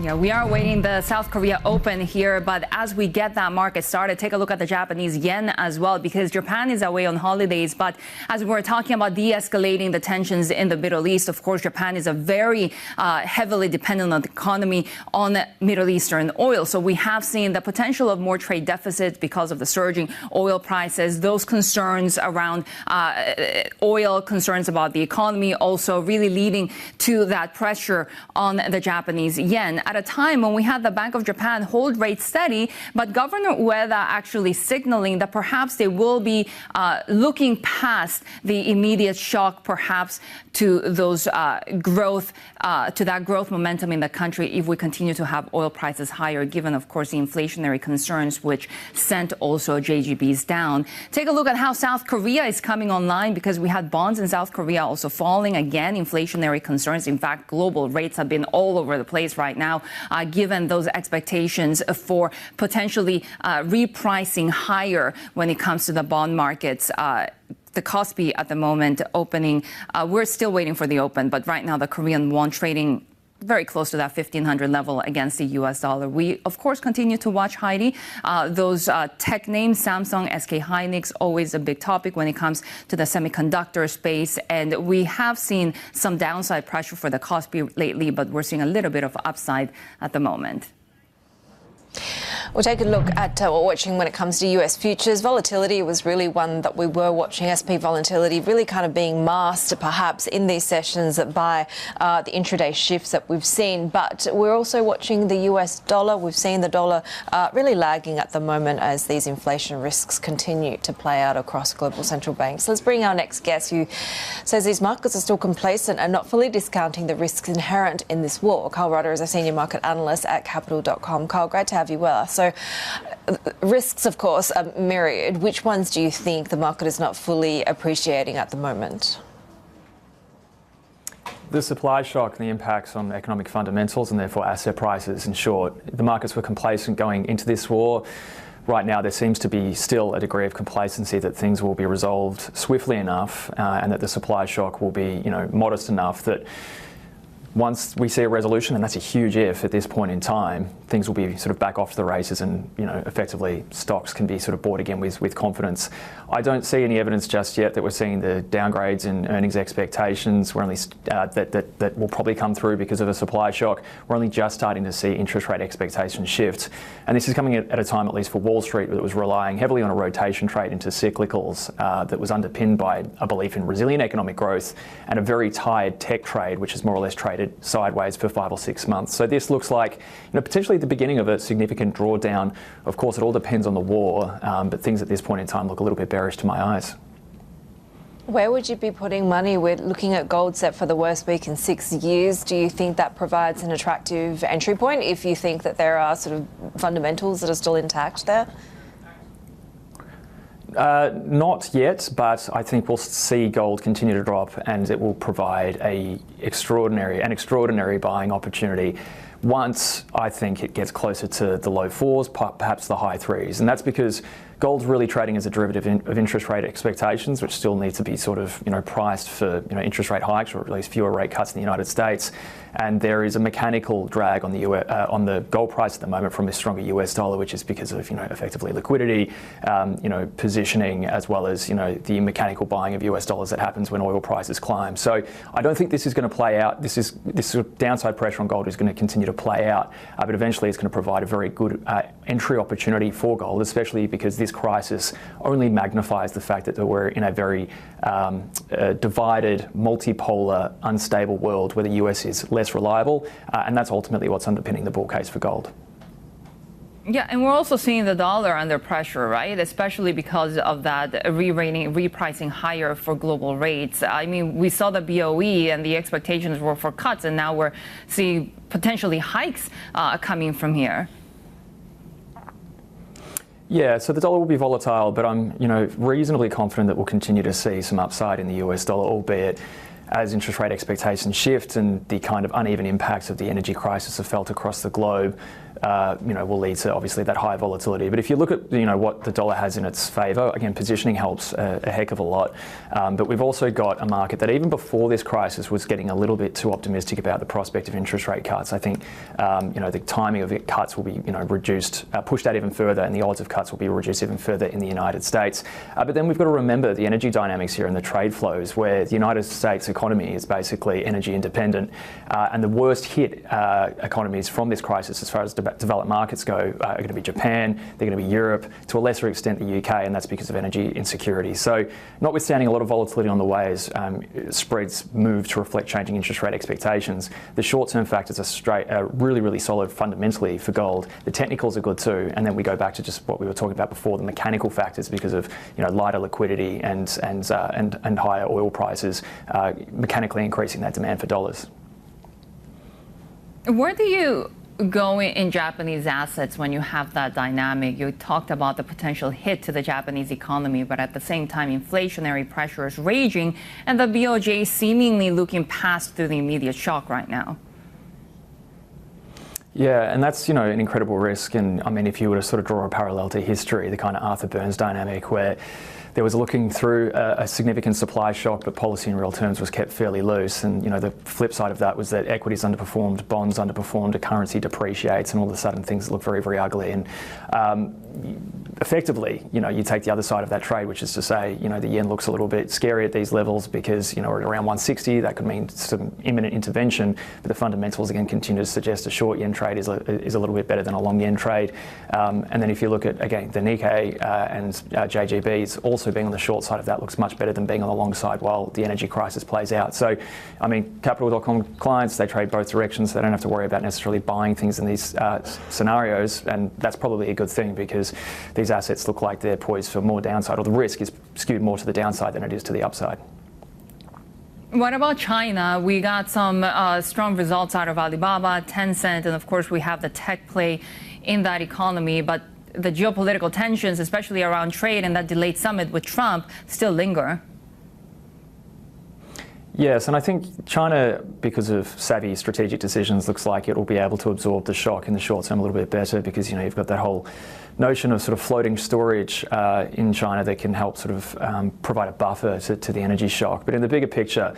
Yeah, we are awaiting the South Korea Open here, but as we get that market started, take a look at the Japanese yen as well, because Japan is away on holidays. But as we're talking about de-escalating the tensions in the Middle East, of course, Japan is a very heavily dependent on the economy on Middle Eastern oil. So we have seen the potential of more trade deficits because of the surging oil prices, those concerns around oil, concerns about the economy, also really leading to that pressure on the Japanese yen. At a time when we had the Bank of Japan hold rates steady, but Governor Ueda actually signaling that perhaps they will be looking past the immediate shock, perhaps to those growth, to that growth momentum in the country if we continue to have oil prices higher, given, of course, the inflationary concerns, which sent also JGBs down. Take a look at how South Korea is coming online, because we had bonds in South Korea also falling again, inflationary concerns. In fact, global rates have been all over the place right now. Given those expectations for potentially repricing higher when it comes to the bond markets. The Kospi at the moment opening, we're still waiting for the open, but right now the Korean won trading very close to that 1,500 level against the U.S. dollar. We, of course, continue to watch, Haidi. Those tech names, Samsung, SK Hynix, always a big topic when it comes to the semiconductor space. And we have seen some downside pressure for the Kospi lately, but we're seeing a little bit of upside at the moment. We'll take a look at what we're watching when it comes to US futures. Volatility was really one that we were watching. SP volatility really kind of being masked perhaps in these sessions by the intraday shifts that we've seen. But we're also watching the US dollar. We've seen the dollar really lagging at the moment as these inflation risks continue to play out across global central banks. Let's bring our next guest, who says these markets are still complacent and not fully discounting the risks inherent in this war. Kyle Rodda is a senior market analyst at capital.com. Kyle, great to have you with us. So risks, of course, are myriad. Which ones do you think the market is not fully appreciating at the moment? The supply shock and the impacts on economic fundamentals and therefore asset prices. In short, the markets were complacent going into this war. Right now, there seems to be still a degree of complacency that things will be resolved swiftly enough and that the supply shock will be, modest enough that once we see a resolution, and that's a huge if at this point in time, things will be sort of back off to the races and, effectively stocks can be sort of bought again with confidence. I don't see any evidence just yet that we're seeing the downgrades in earnings expectations. We're only that will probably come through because of a supply shock. We're only just starting to see interest rate expectations shift. And this is coming at a time, at least for Wall Street, that was relying heavily on a rotation trade into cyclicals that was underpinned by a belief in resilient economic growth and a very tired tech trade, which is more or less traded sideways for 5 or 6 months. So this looks like potentially the beginning of a significant drawdown. Of course, it all depends on the war, but things at this point in time look a little bit bearish to my eyes. Where would you be putting money? We're looking at gold set for the worst week in 6 years. Do you think that provides an attractive entry point if you think that there are sort of fundamentals that are still intact there? Not yet, but I think we'll see gold continue to drop and it will provide an extraordinary buying opportunity once I think it gets closer to the low 4s, perhaps the high 3s. And that's because gold's really trading as a derivative of interest rate expectations, which still need to be sort of, priced for, interest rate hikes or at least fewer rate cuts in the United States. And there is a mechanical drag on the gold price at the moment from a stronger US dollar, which is because of, effectively liquidity, positioning, as well as, the mechanical buying of US dollars that happens when oil prices climb. So I don't think this is going to play out. This sort of downside pressure on gold is going to continue to play out, but eventually it's going to provide a very good entry opportunity for gold, especially because this crisis only magnifies the fact that we're in a very divided, multipolar, unstable world where the US is less reliable, and that's ultimately what's underpinning the bull case for gold. Yeah, and we're also seeing the dollar under pressure, right? Especially because of that repricing higher for global rates. I mean, we saw the BOE and the expectations were for cuts, and now we're seeing potentially hikes coming from here. Yeah, so the dollar will be volatile, but I'm, reasonably confident that we'll continue to see some upside in the US dollar, albeit as interest rate expectations shift and the kind of uneven impacts of the energy crisis are felt across the globe, will lead to obviously that high volatility. But if you look at what the dollar has in its favour, again, positioning helps a heck of a lot. But we've also got a market that even before this crisis was getting a little bit too optimistic about the prospect of interest rate cuts. I think the timing of cuts will be reduced, pushed out even further, and the odds of cuts will be reduced even further in the United States. But then we've got to remember the energy dynamics here and the trade flows, where the United States economy is basically energy independent, and the worst hit economies from this crisis as far as developed markets go are going to be Japan, they're going to be Europe, to a lesser extent the UK, and that's because of energy insecurity. So notwithstanding a lot of volatility on the way as spreads move to reflect changing interest rate expectations, the short-term factors are really, really solid fundamentally for gold. The technicals are good too, and then we go back to just what we were talking about before, the mechanical factors because of lighter liquidity and higher oil prices mechanically increasing that demand for dollars. Where do you go in Japanese assets when you have that dynamic? You talked about the potential hit to the Japanese economy, but at the same time, inflationary pressure is raging, and the BOJ seemingly looking past through the immediate shock right now. Yeah, and that's, an incredible risk. And I mean, if you were to sort of draw a parallel to history, the kind of Arthur Burns dynamic where there was looking through a significant supply shock, but policy in real terms was kept fairly loose. And, the flip side of that was that equities underperformed, bonds underperformed, a currency depreciates, and all of a sudden things look very, very ugly. And effectively, you take the other side of that trade, which is to say, the yen looks a little bit scary at these levels because, we're at around 160. That could mean some imminent intervention. But the fundamentals, again, continue to suggest a short yen trade is a little bit better than a long yen trade. And then if you look at, again, the Nikkei and JGBs, also being on the short side of that looks much better than being on the long side while the energy crisis plays out. So, I mean, Capital.com clients, they trade both directions. So they don't have to worry about necessarily buying things in these scenarios. And that's probably a good thing because these assets look like they're poised for more downside, or the risk is skewed more to the downside than it is to the upside. What about China? We got some strong results out of Alibaba, Tencent, and of course we have the tech play in that economy. But the geopolitical tensions, especially around trade and that delayed summit with Trump, still linger. Yes, and I think China, because of savvy strategic decisions, looks like it will be able to absorb the shock in the short term a little bit better because, you've got that whole notion of sort of floating storage in China that can help sort of provide a buffer to the energy shock. But in the bigger picture,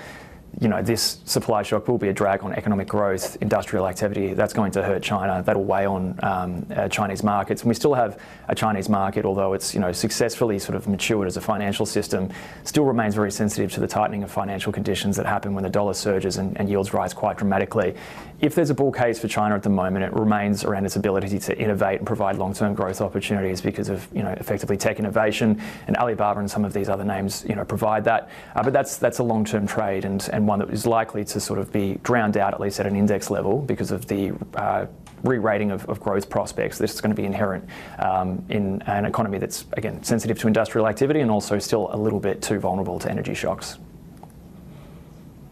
this supply shock will be a drag on economic growth, industrial activity. That's going to hurt China. That'll weigh on Chinese markets. And we still have a Chinese market, although it's successfully sort of matured as a financial system, still remains very sensitive to the tightening of financial conditions that happen when the dollar surges and yields rise quite dramatically. If there's a bull case for China at the moment, it remains around its ability to innovate and provide long-term growth opportunities because of effectively tech innovation, and Alibaba and some of these other names provide that. But that's a long-term trade and one that is likely to sort of be drowned out, at least at an index level, because of the re-rating of growth prospects. This is going to be inherent in an economy that's, again, sensitive to industrial activity and also still a little bit too vulnerable to energy shocks.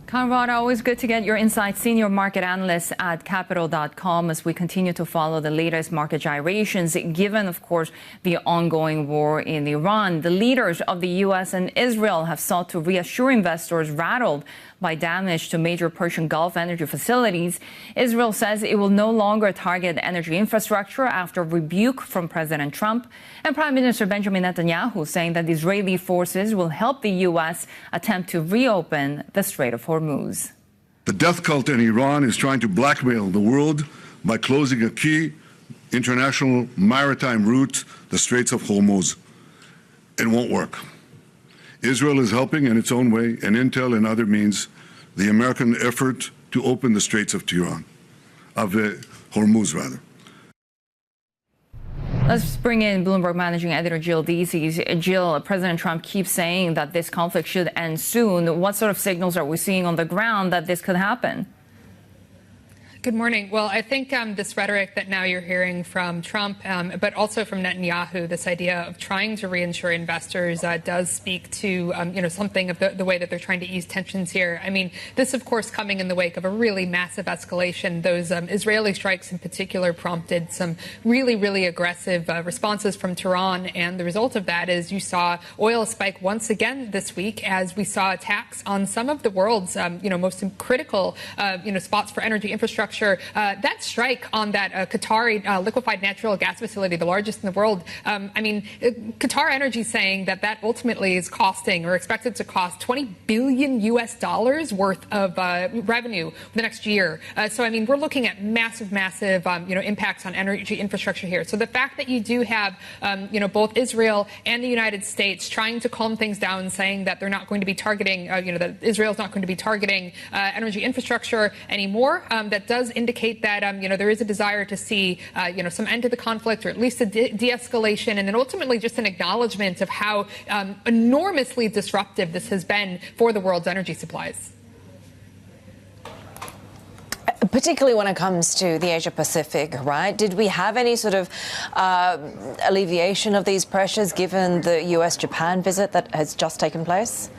Kyle Rodda, always good to get your insights. Senior market analyst at Capital.com as we continue to follow the latest market gyrations, given, of course, the ongoing war in Iran. The leaders of the U.S. and Israel have sought to reassure investors rattled by damage to major Persian Gulf energy facilities. Israel says it will no longer target energy infrastructure after rebuke from President Trump. And Prime Minister Benjamin Netanyahu saying that the Israeli forces will help the U.S. attempt to reopen the Strait of Hormuz. The death cult in Iran is trying to blackmail the world by closing a key international maritime route, the Straits of Hormuz. It won't work. Israel is helping in its own way, and intel and other means, the American effort to open the Straits of Hormuz, rather. Let's bring in Bloomberg Managing Editor Jill Deasy. Jill, President Trump keeps saying that this conflict should end soon. What sort of signals are we seeing on the ground that this could happen? Good morning. Well, I think this rhetoric that now you're hearing from Trump, but also from Netanyahu, this idea of trying to reassure investors does speak to, something of the way that they're trying to ease tensions here. I mean, this, of course, coming in the wake of a really massive escalation. Those Israeli strikes in particular prompted some really, really aggressive responses from Tehran. And the result of that is you saw oil spike once again this week as we saw attacks on some of the world's, most critical, spots for energy infrastructure. That strike on that Qatari liquefied natural gas facility, the largest in the world, Qatar Energy saying that ultimately is costing or expected to cost $20 billion worth of revenue the next year. So we're looking at massive, impacts on energy infrastructure here. So the fact that you do have, both Israel and the United States trying to calm things down, saying that they're not going to be targeting, that Israel's not going to be targeting energy infrastructure anymore, that does indicate that there is a desire to see some end to the conflict, or at least a de-escalation, and then ultimately just an acknowledgement of how enormously disruptive this has been for the world's energy supplies. Particularly when it comes to the Asia Pacific, right? Did we have any sort of alleviation of these pressures given the US-Japan visit that has just taken place?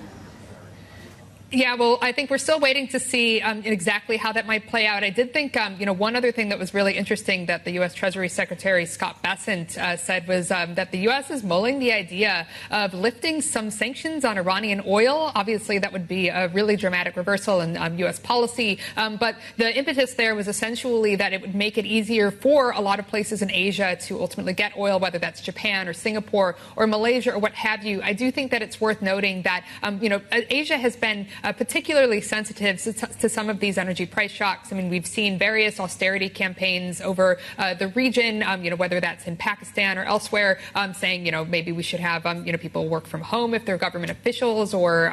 Yeah, well, I think we're still waiting to see exactly how that might play out. I did think, one other thing that was really interesting that the U.S. Treasury Secretary Scott Bessent said was that the U.S. is mulling the idea of lifting some sanctions on Iranian oil. Obviously, that would be a really dramatic reversal in U.S. policy. But the impetus there was essentially that it would make it easier for a lot of places in Asia to ultimately get oil, whether that's Japan or Singapore or Malaysia or what have you. I do think that it's worth noting that, Asia has been particularly sensitive to some of these energy price shocks. I mean, we've seen various austerity campaigns over the region, whether that's in Pakistan or elsewhere, saying, maybe we should have, people work from home if they're government officials or,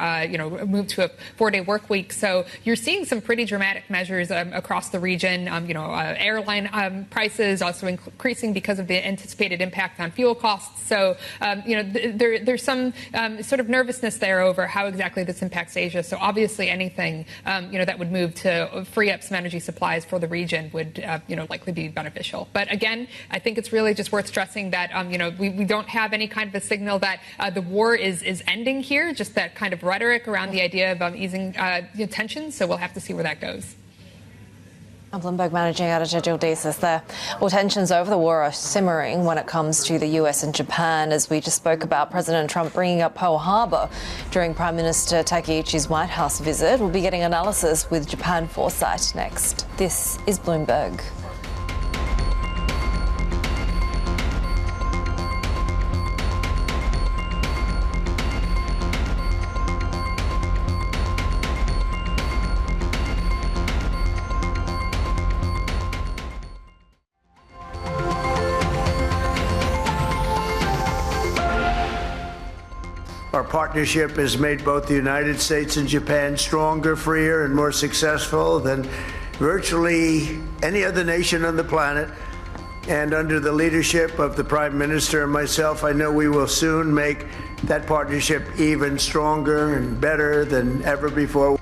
move to a 4-day work week. So you're seeing some pretty dramatic measures across the region, airline prices also increasing because of the anticipated impact on fuel costs. So, there's some sort of nervousness there over how exactly this impacts Asia. So obviously anything, that would move to free up some energy supplies for the region would, likely be beneficial. But again, I think it's really just worth stressing that, we don't have any kind of a signal that the war is ending here, just that kind of rhetoric around the idea of easing tensions. So we'll have to see where that goes. Bloomberg Managing Editor Jill Deese there. Well, tensions over the war are simmering when it comes to the US and Japan. As we just spoke about, President Trump bringing up Pearl Harbor during Prime Minister Takaichi's White House visit. We'll be getting analysis with Japan Foresight next. This is Bloomberg. Our partnership has made both the United States and Japan stronger, freer, and more successful than virtually any other nation on the planet. And under the leadership of the Prime Minister and myself, I know we will soon make that partnership even stronger and better than ever before.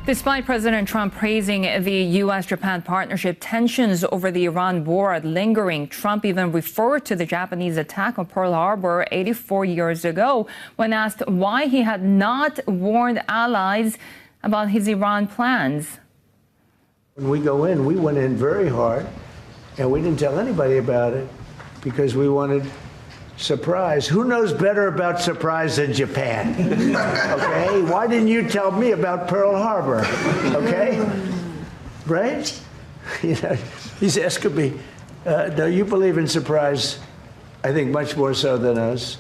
Despite President Trump praising the U.S.-Japan partnership, tensions over the Iran war are lingering. Trump even referred to the Japanese attack on Pearl Harbor 84 years ago when asked why he had not warned allies about his Iran plans. When we go in, we went in very hard, and we didn't tell anybody about it because we wanted surprise. Who knows better about surprise than Japan? Okay? Why didn't you tell me about Pearl Harbor? Okay? Right? He's asking me, no, you believe in surprise, I think much more so than us.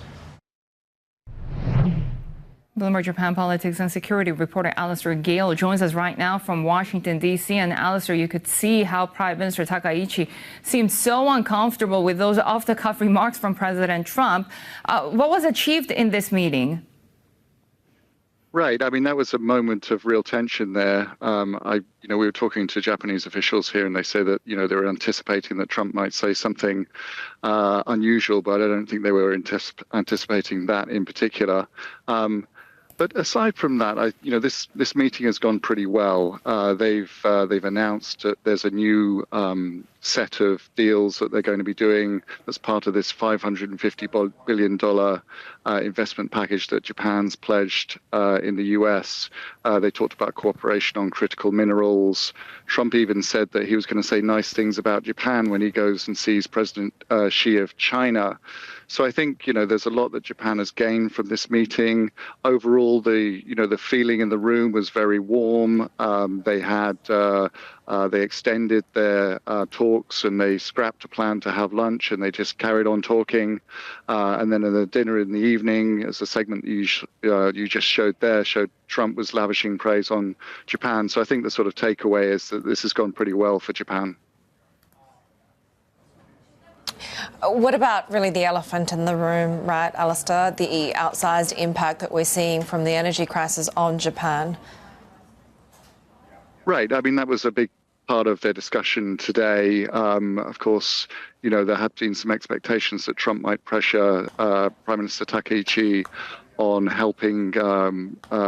Bloomberg Japan politics and security reporter Alistair Gale joins us right now from Washington, D.C. And Alistair, you could see how Prime Minister Takaichi seemed so uncomfortable with those off-the-cuff remarks from President Trump. What was achieved in this meeting? Right. I mean, that was a moment of real tension there. We were talking to Japanese officials here, and they say that, they were anticipating that Trump might say something unusual, but I don't think they were anticipating that in particular. But aside from that, this meeting has gone pretty well. They've announced that there's a new set of deals that they're going to be doing as part of this $550 billion investment package that Japan's pledged in the U.S. They talked about cooperation on critical minerals. Trump even said that he was going to say nice things about Japan when he goes and sees President Xi of China. So I think, there's a lot that Japan has gained from this meeting. Overall, the feeling in the room was very warm. They extended their talks, and they scrapped a plan to have lunch, and they just carried on talking. And then at the dinner in the evening, as the segment you just showed Trump was lavishing praise on Japan. So I think the sort of takeaway is that this has gone pretty well for Japan. What about really the elephant in the room, right, Alistair, the outsized impact that we're seeing from the energy crisis on Japan? Right. I mean, that was a big part of their discussion today. Of course, there had been some expectations that Trump might pressure Prime Minister Takaichi on helping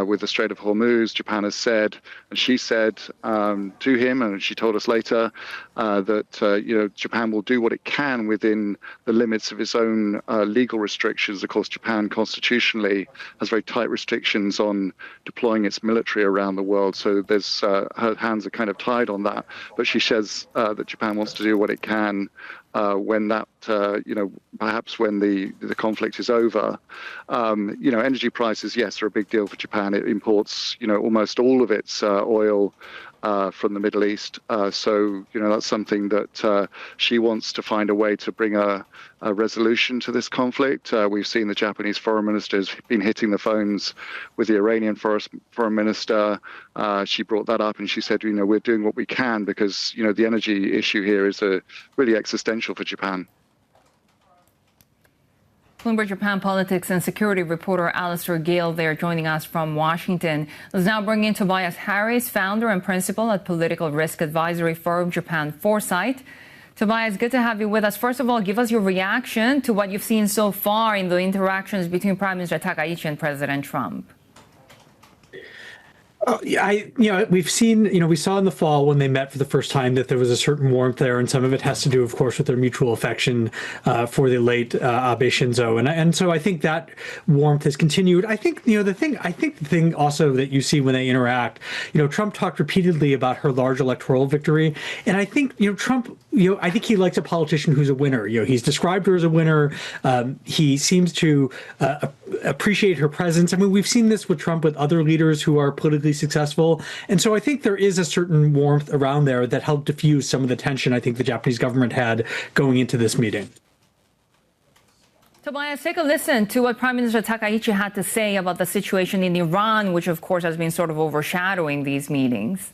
with the Strait of Hormuz. Japan has said, and she said to him, and she told us later, that Japan will do what it can within the limits of its own legal restrictions. Of course, Japan constitutionally has very tight restrictions on deploying its military around the world, so there's her hands are kind of tied on that. But she says that Japan wants to do what it can when that, perhaps when the conflict is over. Energy prices, yes, are a big deal for Japan. It imports, almost all of its oil from the Middle East. So, that's something that she wants to find a way to bring a resolution to this conflict. We've seen the Japanese foreign minister has been hitting the phones with the Iranian foreign minister. She brought that up and she said, we're doing what we can because, the energy issue here is really existential for Japan. Bloomberg Japan politics and security reporter Alistair Gale there joining us from Washington. Let's now bring in Tobias Harris, founder and principal at political risk advisory firm Japan Foresight. Tobias, good to have you with us. First of all, give us your reaction to what you've seen so far in the interactions between Prime Minister Takaichi and President Trump. We've seen, we saw in the fall when they met for the first time that there was a certain warmth there, and some of it has to do, of course, with their mutual affection for the late Abe Shinzo, and so I think that warmth has continued. I think the thing also that you see when they interact, Trump talked repeatedly about her large electoral victory, and I think Trump, I think he likes a politician who's a winner. He's described her as a winner. He seems to appreciate her presence. I mean, we've seen this with Trump with other leaders who are politically successful. And so I think there is a certain warmth around there that helped diffuse some of the tension I think the Japanese government had going into this meeting. Tobias, take a listen to what Prime Minister Takaichi had to say about the situation in Iran, which of course has been sort of overshadowing these meetings.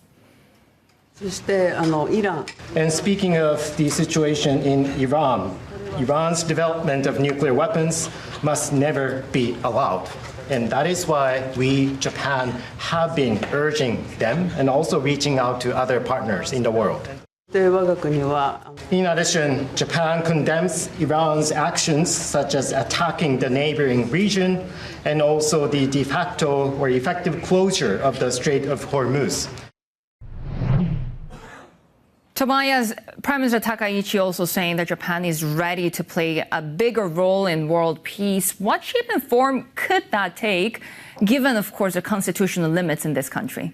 And speaking of the situation in Iran, Iran's development of nuclear weapons must never be allowed. And that is why we, Japan, have been urging them and also reaching out to other partners in the world. In addition, Japan condemns Iran's actions, such as attacking the neighboring region and also the de facto or effective closure of the Strait of Hormuz. Tobias, Prime Minister Takaichi also saying that Japan is ready to play a bigger role in world peace. What shape and form could that take, given, of course, the constitutional limits in this country?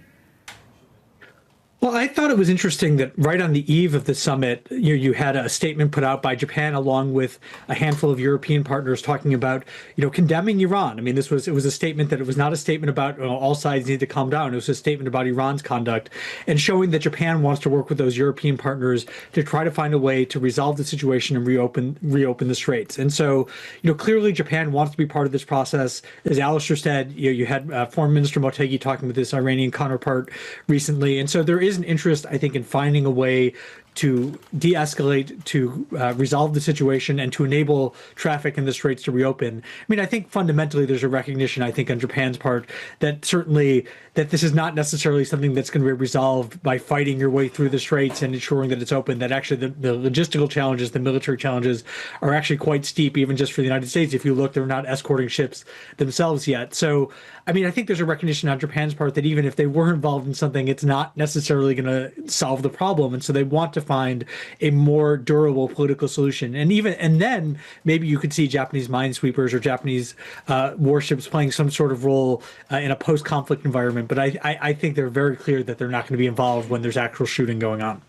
Well, I thought it was interesting that right on the eve of the summit, you had a statement put out by Japan along with a handful of European partners talking about, condemning Iran. I mean, it was a statement that it was not a statement about all sides need to calm down. It was a statement about Iran's conduct and showing that Japan wants to work with those European partners to try to find a way to resolve the situation and reopen the straits. And so, clearly Japan wants to be part of this process. As Alistair said, you had Foreign Minister Motegi talking with this Iranian counterpart recently. And so there is an interest, I think, in finding a way to de-escalate, to resolve the situation, and to enable traffic in the straits to reopen. I mean, I think fundamentally there's a recognition, I think, on Japan's part that certainly that this is not necessarily something that's going to be resolved by fighting your way through the straits and ensuring that it's open, that actually the logistical challenges, the military challenges are actually quite steep, even just for the United States. If you look, they're not escorting ships themselves yet. So, I mean, I think there's a recognition on Japan's part that even if they were involved in something, it's not necessarily going to solve the problem. And so they want to find a more durable political solution. And then maybe you could see Japanese minesweepers or Japanese warships playing some sort of role in a post-conflict environment. But I think they're very clear that they're not going to be involved when there's actual shooting going on.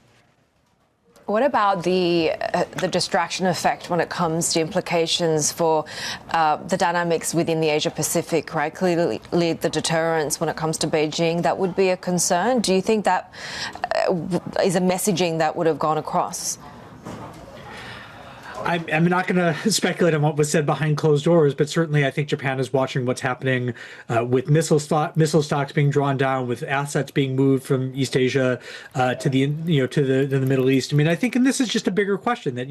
What about the distraction effect when it comes to implications for the dynamics within the Asia-Pacific, right? Clearly the deterrence when it comes to Beijing, that would be a concern. Do you think that is a messaging that would have gone across? I'm not going to speculate on what was said behind closed doors, but certainly I think Japan is watching what's happening with missile stocks being drawn down, with assets being moved from East Asia to the Middle East. I mean, I think, and this is just a bigger question that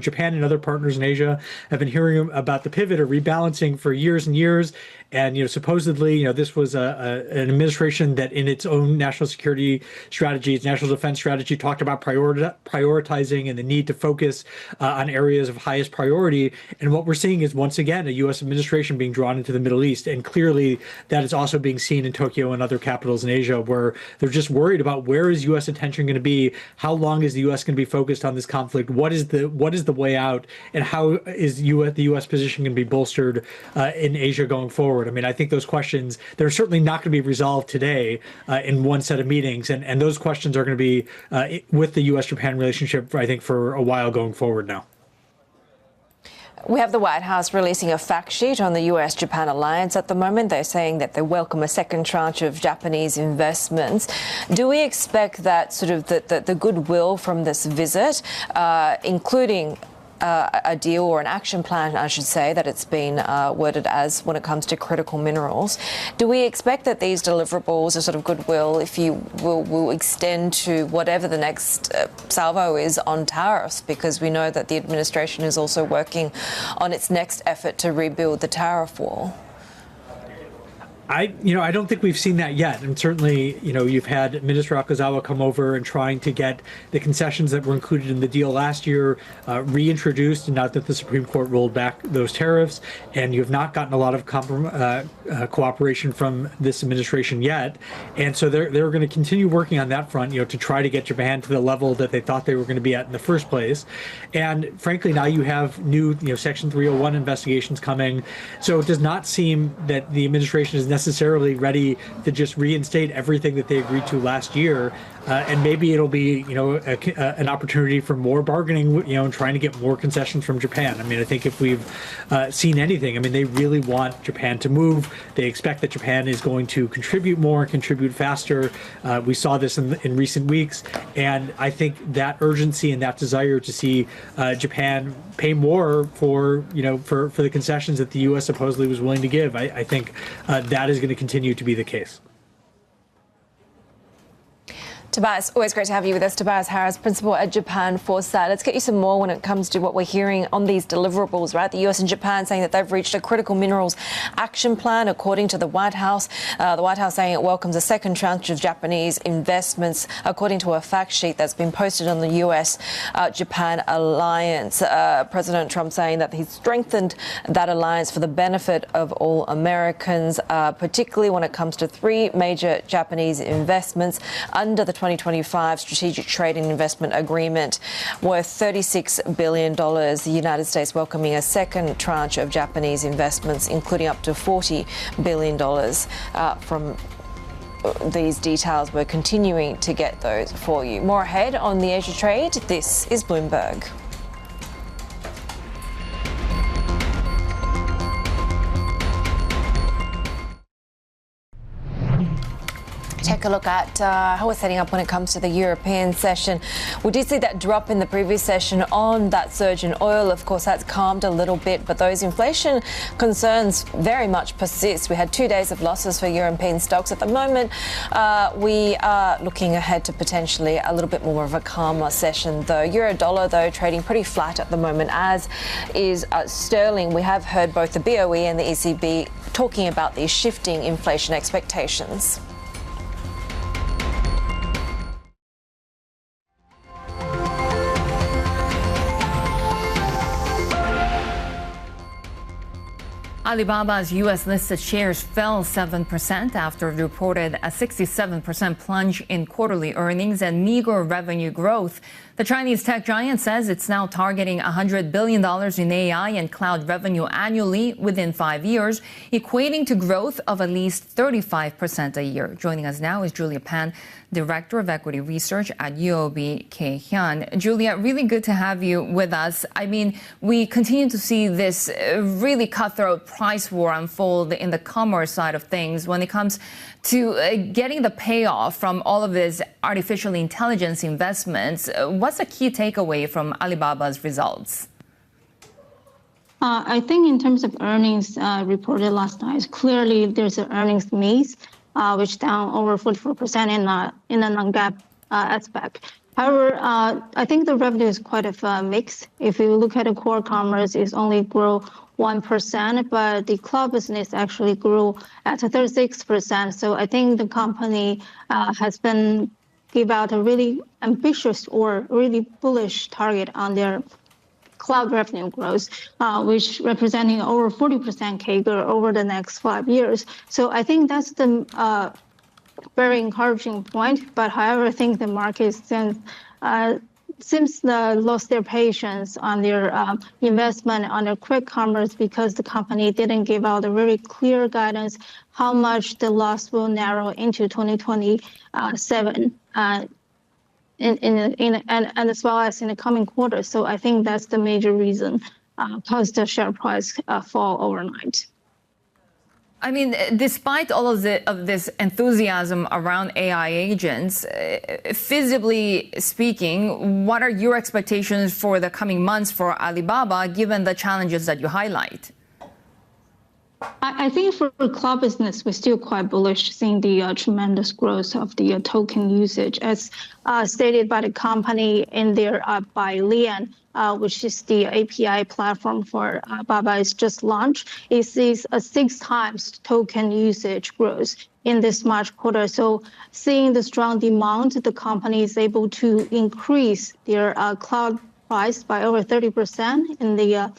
Japan and other partners in Asia have been hearing about the pivot or rebalancing for years and years. And, supposedly, this was an administration that in its own national security strategy, its national defense strategy, talked about prioritizing and the need to focus on areas areas of highest priority. And what we're seeing is, once again, a U.S. administration being drawn into the Middle East. And clearly that is also being seen in Tokyo and other capitals in Asia, where they're just worried about where is U.S. attention going to be? How long is the U.S. going to be focused on this conflict? What is the way out? And how is the U.S. position going to be bolstered in Asia going forward? I mean, I think those questions, they're certainly not going to be resolved today in one set of meetings. And those questions are going to be with the U.S.-Japan relationship, I think, for a while going forward now. We have the White House releasing a fact sheet on the US-Japan alliance at the moment. They're saying that they welcome a second tranche of Japanese investments. Do we expect that sort of the goodwill from this visit, including a deal or an action plan, I should say, that it's been worded as when it comes to critical minerals. Do we expect that these deliverables are sort of goodwill, if you will extend to whatever the next salvo is on tariffs? Because we know that the administration is also working on its next effort to rebuild the tariff wall. I don't think we've seen that yet. And certainly, you've had Minister Akazawa come over and trying to get the concessions that were included in the deal last year reintroduced, now that the Supreme Court rolled back those tariffs. And you have not gotten a lot of cooperation from this administration yet. And so they're going to continue working on that front, to try to get Japan to the level that they thought they were going to be at in the first place. And frankly, now you have new, Section 301 investigations coming. So it does not seem that the administration is necessarily ready to just reinstate everything that they agreed to last year. And maybe it'll be, an opportunity for more bargaining, and trying to get more concessions from Japan. I mean, I think if we've seen anything, they really want Japan to move. They expect that Japan is going to contribute more, contribute faster. We saw this in recent weeks. And I think that urgency and that desire to see Japan pay more for the concessions that the U.S. supposedly was willing to give, I think that is going to continue to be the case. Tobias, always great to have you with us. Tobias Harris, principal at Japan Foresight. Let's get you some more when it comes to what we're hearing on these deliverables, right? The US and Japan saying that they've reached a critical minerals action plan, according to the White House. The White House saying it welcomes a second tranche of Japanese investments, according to a fact sheet that's been posted on the US-Japan alliance. President Trump saying that he's strengthened that alliance for the benefit of all Americans, particularly when it comes to three major Japanese investments under the 2025 Strategic Trade and Investment Agreement worth $36 billion. The United States welcoming a second tranche of Japanese investments, including up to $40 billion from these details. We're continuing to get those for you. More ahead on the Asia trade. This is Bloomberg. Take a look at how we're setting up when it comes to the European session. We did see that drop in the previous session on that surge in oil. Of course, that's calmed a little bit, but those inflation concerns very much persist. We had 2 days of losses for European stocks. At the moment, we are looking ahead to potentially a little bit more of a calmer session, though. Euro dollar, though, trading pretty flat at the moment, as is sterling. We have heard both the BOE and the ECB talking about these shifting inflation expectations. Alibaba's U.S.-listed shares fell 7% after it reported a 67% plunge in quarterly earnings and meager revenue growth. The Chinese tech giant says it's now targeting $100 billion in AI and cloud revenue annually within 5 years, equating to growth of at least 35% a year. Joining us now is Julia Pan, Director of Equity Research at UOB Hian. Julia, really good to have you with us. I mean, we continue to see this really cutthroat price war unfold in the commerce side of things when it comes to getting the payoff from all of these artificial intelligence investments. What's the key takeaway from Alibaba's results? I think in terms of earnings reported last night, clearly there's an earnings miss, which down over 44% in the non-GAAP aspect. However, I think the revenue is quite a mix. If you look at the core commerce, it's only grow 1%, but the cloud business actually grew at 36%. So I think the company has been give out a really ambitious or really bullish target on their cloud revenue growth, which representing over 40% CAGR over the next 5 years. So I think that's the very encouraging point. But however, I think the market seems lost their patience on their investment on their quick commerce because the company didn't give out a very clear guidance how much the loss will narrow into 2027 and as well as in the coming quarters. So I think that's the major reason caused the share price fall overnight. I mean, despite all of this enthusiasm around AI agents, feasibly speaking, what are your expectations for the coming months for Alibaba, given the challenges that you highlight? I think for cloud business, we're still quite bullish, seeing the tremendous growth of the token usage. As stated by the company in their by Hian, which is the API platform for Alibaba, is just launched. It sees a 6 times token usage growth in this March quarter. So seeing the strong demand, the company is able to increase their cloud price by over 30% in the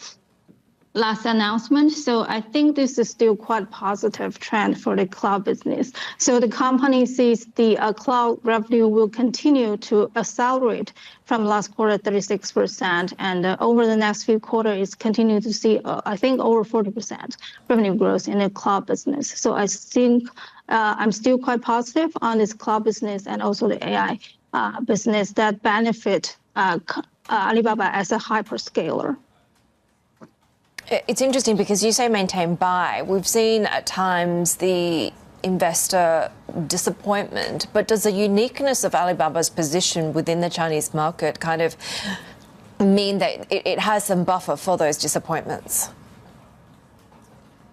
last announcement. So I think this is still quite positive trend for the cloud business. So the company sees the cloud revenue will continue to accelerate from last quarter 36%, and over the next few quarters continue to see I think over 40% revenue growth in the cloud business. So I think I'm still quite positive on this cloud business and also the AI business that benefit Alibaba as a hyperscaler. It's interesting because you say maintain buy. We've seen at times the investor disappointment, but does the uniqueness of Alibaba's position within the Chinese market kind of mean that it has some buffer for those disappointments?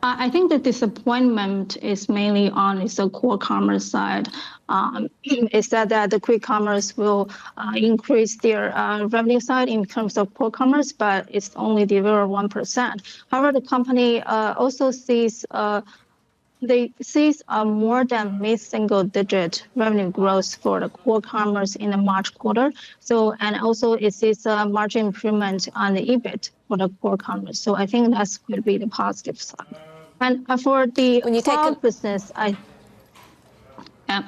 I think the disappointment is mainly on the core commerce side. Is that the quick commerce will increase their revenue side in terms of core commerce, but it's only deliver 1%. However, the company also sees more than mid-single-digit revenue growth for the core commerce in the March quarter. So, and also it sees a margin improvement on the EBIT for the core commerce. So I think that's going to be the positive side. And for the cloud business,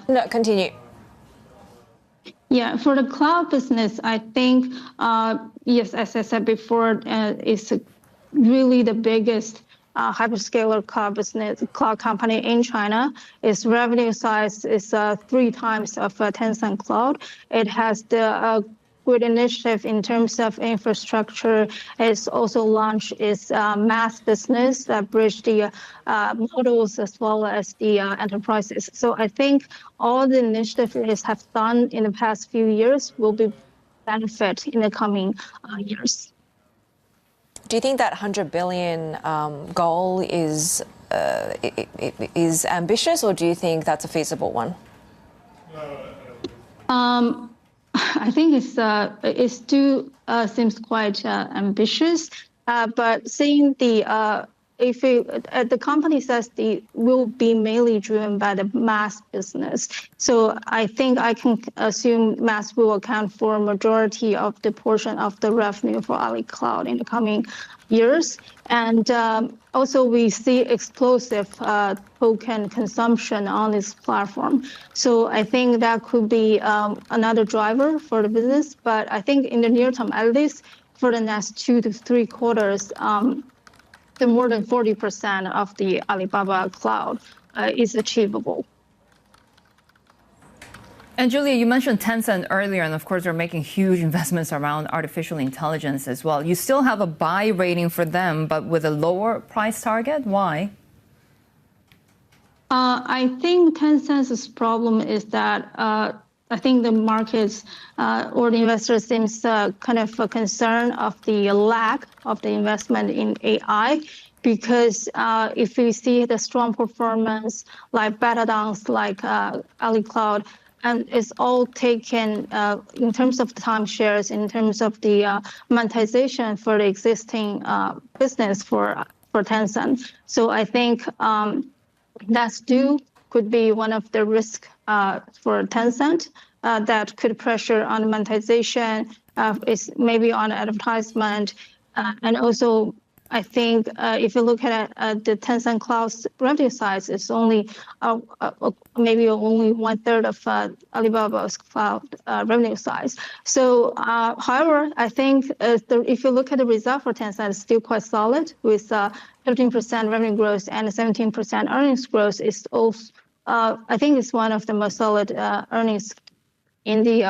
No, continue. Yeah, for the cloud business, I think, yes, as I said before, it's really the biggest hyperscaler cloud company in China. Its revenue size is 3 times of Tencent Cloud. It has the good initiative in terms of infrastructure. It's also launched its mass business that bridge the models as well as the enterprises. So I think all the initiatives it has done in the past few years will be benefit in the coming years. Do you think that 100 billion goal is ambitious, or do you think that's a feasible one? I think it still seems quite ambitious, but seeing the company says will be mainly driven by the mass business. So I think I can assume mass will account for a majority of the portion of the revenue for Ali Cloud in the coming years. And also we see explosive token consumption on this platform. So I think that could be another driver for the business. But I think in the near term, at least for the next 2 to 3 quarters, the more than 40% of the Alibaba Cloud is achievable. And Julia, you mentioned Tencent earlier, and of course they're making huge investments around artificial intelligence as well. You still have a buy rating for them, but with a lower price target. Why? I think Tencent's problem is that I think the markets or the investors seems kind of a concern of the lack of the investment in AI, because if we see the strong performance like Datadog's, like Ali Cloud, and it's all taken in terms of the time shares, in terms of the monetization for the existing business for Tencent. So I think that still could be one of the risks for Tencent that could pressure on monetization, is maybe on advertisement, And also, I think if you look at the Tencent Cloud's revenue size, it's only maybe only 1/3 of Alibaba's cloud revenue size. So, however, I think if you look at the result for Tencent, it's still quite solid with 13% revenue growth and 17% earnings growth. Is also, I think, it's one of the most solid earnings in the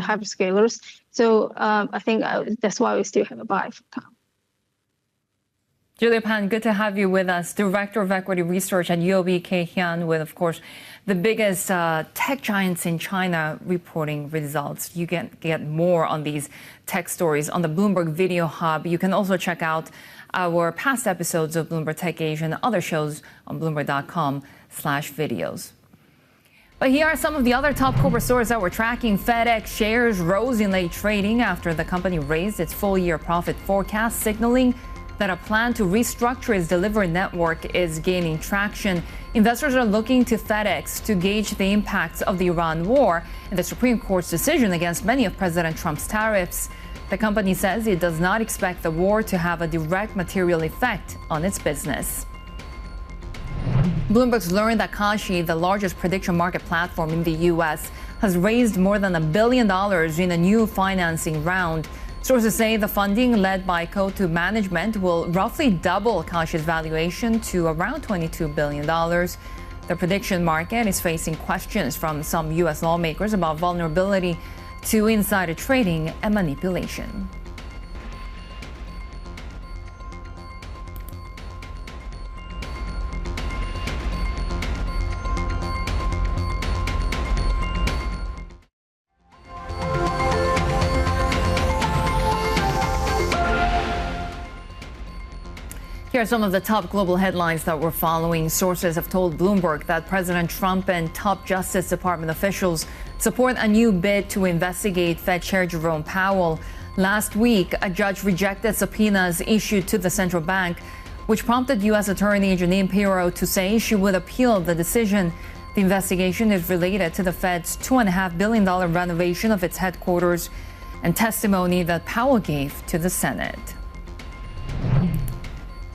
hyperscalers. So I think that's why we still have a buy for now. Julia Pan, good to have you with us, Director of Equity Research at UOB Kay Hian, with, of course, the biggest tech giants in China reporting results. You can get more on these tech stories on the Bloomberg Video Hub. You can also check out our past episodes of Bloomberg Tech Asia and other shows on Bloomberg.com/videos. But here are some of the other top corporate stories that we're tracking. FedEx shares rose in late trading after the company raised its full-year profit forecast, signaling that a plan to restructure its delivery network is gaining traction. Investors are looking to FedEx to gauge the impacts of the Iran war and the Supreme Court's decision against many of President Trump's tariffs. The company says it does not expect the war to have a direct material effect on its business. Bloomberg's learned that Kashi, the largest prediction market platform in the U.S., has raised more than $1 billion in a new financing round. Sources say the funding, led by Coatue Management, will roughly double Kashi's valuation to around $22 billion. The prediction market is facing questions from some U.S. lawmakers about vulnerability to insider trading and manipulation. Here are some of the top global headlines that we're following. Sources have told Bloomberg that President Trump and top Justice Department officials support a new bid to investigate Fed Chair Jerome Powell. Last week, a judge rejected subpoenas issued to the central bank, which prompted U.S. Attorney Janine Pirro to say she would appeal the decision. The investigation is related to the Fed's $2.5 billion renovation of its headquarters and testimony that Powell gave to the Senate.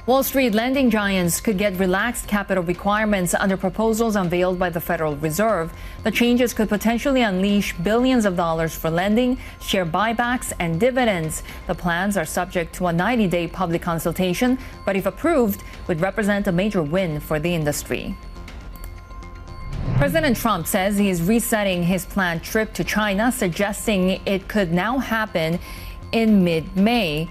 Wall Street lending giants could get relaxed capital requirements under proposals unveiled by the Federal Reserve. The changes could potentially unleash billions of dollars for lending, share buybacks, and dividends. The plans are subject to a 90-day public consultation, but if approved, would represent a major win for the industry. President Trump says he is resetting his planned trip to China, suggesting it could now happen in mid-May.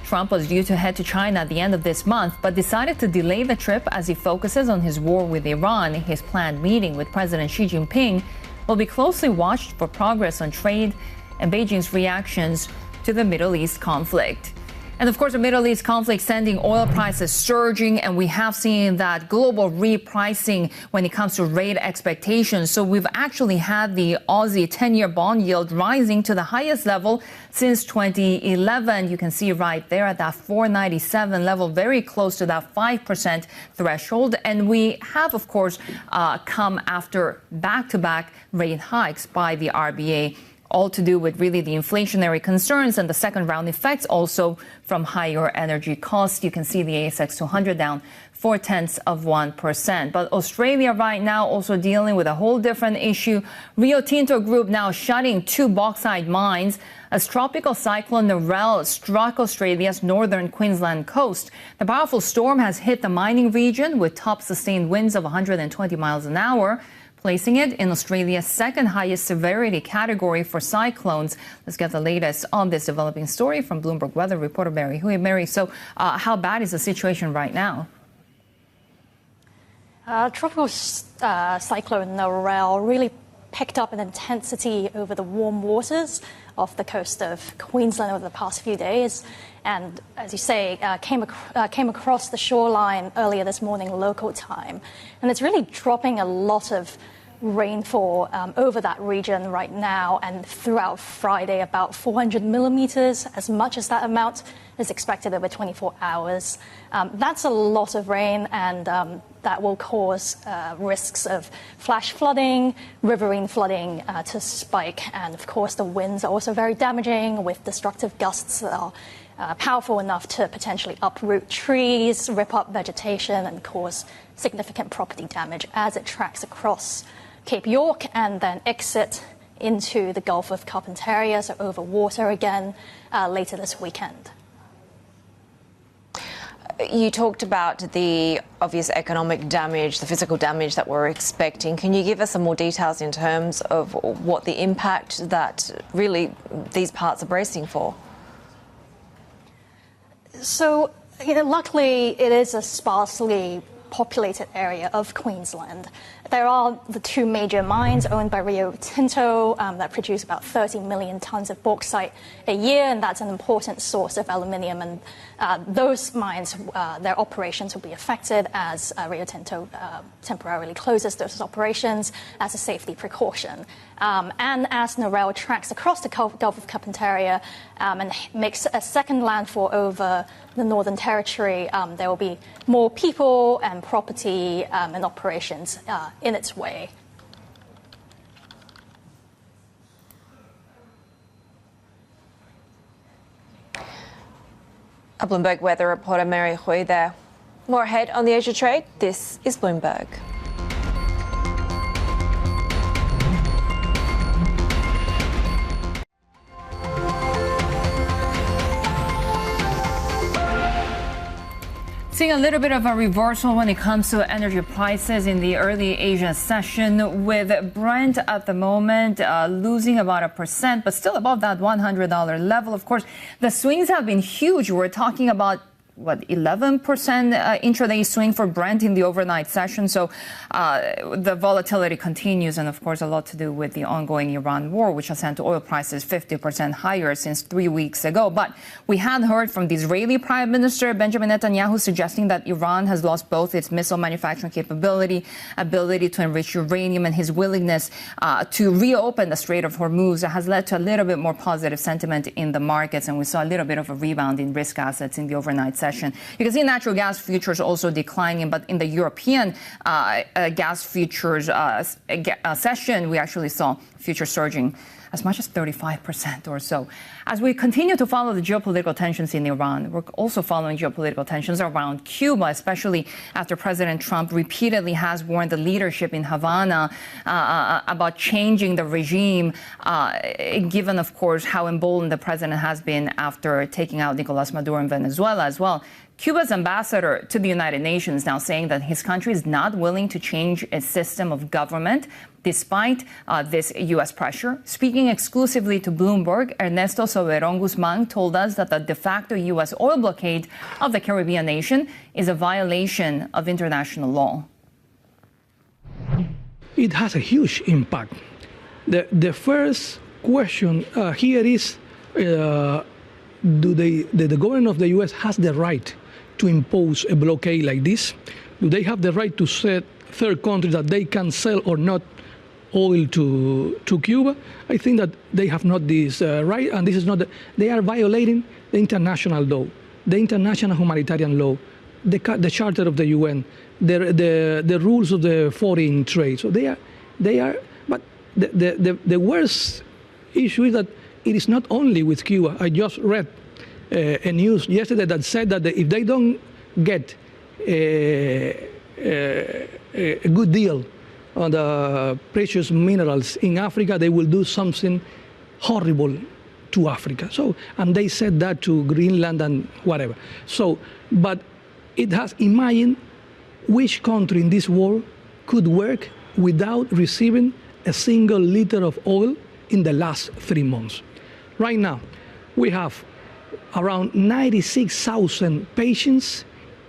Trump was due to head to China at the end of this month, but decided to delay the trip as he focuses on his war with Iran. His planned meeting with President Xi Jinping will be closely watched for progress on trade and Beijing's reactions to the Middle East conflict. And of course, the Middle East conflict sending oil prices surging, and we have seen that global repricing when it comes to rate expectations. So we've actually had the Aussie 10-year bond yield rising to the highest level since 2011. You can see right there at that 4.97 level, very close to that 5% threshold. And we have, of course, come after back-to-back rate hikes by the RBA. All to do with really the inflationary concerns and the second round effects also from higher energy costs. You can see the ASX 200 down 0.4%. But Australia right now also dealing with a whole different issue. Rio Tinto Group now shutting 2 bauxite mines as tropical cyclone Narelle struck Australia's northern Queensland coast. The powerful storm has hit the mining region with top sustained winds of 120 miles an hour, placing it in Australia's second highest severity category for cyclones. Let's get the latest on this developing story from Bloomberg weather reporter Mary Hui. Mary, so how bad is the situation right now? Tropical cyclone Narelle really picked up in intensity over the warm waters off the coast of Queensland over the past few days. And as you say, came across the shoreline earlier this morning, local time. And it's really dropping a lot of rainfall over that region right now, and throughout Friday, about 400 millimeters. As much as that amount is expected over 24 hours. That's a lot of rain, and that will cause risks of flash flooding, riverine flooding to spike. And of course, the winds are also very damaging with destructive gusts that are powerful enough to potentially uproot trees, rip up vegetation, and cause significant property damage as it tracks across Cape York and then exit into the Gulf of Carpentaria, so over water again later this weekend. You talked about the obvious economic damage, the physical damage that we're expecting. Can you give us some more details in terms of what the impact that really these parts are bracing for? So, luckily, it is a sparsely populated area of Queensland. There are the two major mines owned by Rio Tinto that produce about 30 million tons of bauxite a year, and that's an important source of aluminium. And those mines, their operations will be affected as Rio Tinto temporarily closes those operations as a safety precaution. And as Narelle tracks across the Gulf of Carpentaria and makes a second landfall over the Northern Territory, there will be more people and property and operations in its way. A Bloomberg weather reporter, Mary Hui there. More ahead on the Asia trade. This is Bloomberg. Seeing a little bit of a reversal when it comes to energy prices in the early Asian session, with Brent at the moment losing about 1%, but still above that $100 level. Of course, the swings have been huge. We're talking about 11% intraday swing for Brent in the overnight session. So the volatility continues, and of course a lot to do with the ongoing Iran war, which has sent oil prices 50% higher since 3 weeks ago. But we had heard from the Israeli Prime Minister Benjamin Netanyahu suggesting that Iran has lost both its missile manufacturing capability, ability to enrich uranium, and his willingness to reopen the Strait of Hormuz has led to a little bit more positive sentiment in the markets, and we saw a little bit of a rebound in risk assets in the overnight session. You can see natural gas futures also declining, but in the European gas futures session, we actually saw futures surging as much as 35% or so. As we continue to follow the geopolitical tensions in Iran, we're also following geopolitical tensions around Cuba, especially after President Trump repeatedly has warned the leadership in Havana about changing the regime, given, of course, how emboldened the president has been after taking out Nicolas Maduro in Venezuela as well. Cuba's ambassador to the United Nations now saying that his country is not willing to change its system of government despite this U.S. pressure. Speaking exclusively to Bloomberg, Ernesto Soberon Guzman told us that the de facto U.S. oil blockade of the Caribbean nation is a violation of international law. It has a huge impact. The first question here is, the government of the U.S. has the right to impose a blockade like this? Do they have the right to set third countries that they can sell or not oil to Cuba? I think that they have not this right, and this is not. They are violating the international law, the international humanitarian law, the Charter of the UN, the rules of the foreign trade. So they are. But the worst issue is that it is not only with Cuba. I just read a news yesterday that said that if they don't get a good deal on the precious minerals in Africa, they will do something horrible to Africa. So, and they said that to Greenland and whatever. So, but it has, imagine which country in this world could work without receiving a single liter of oil in the last 3 months. Right now, we have around 96,000 patients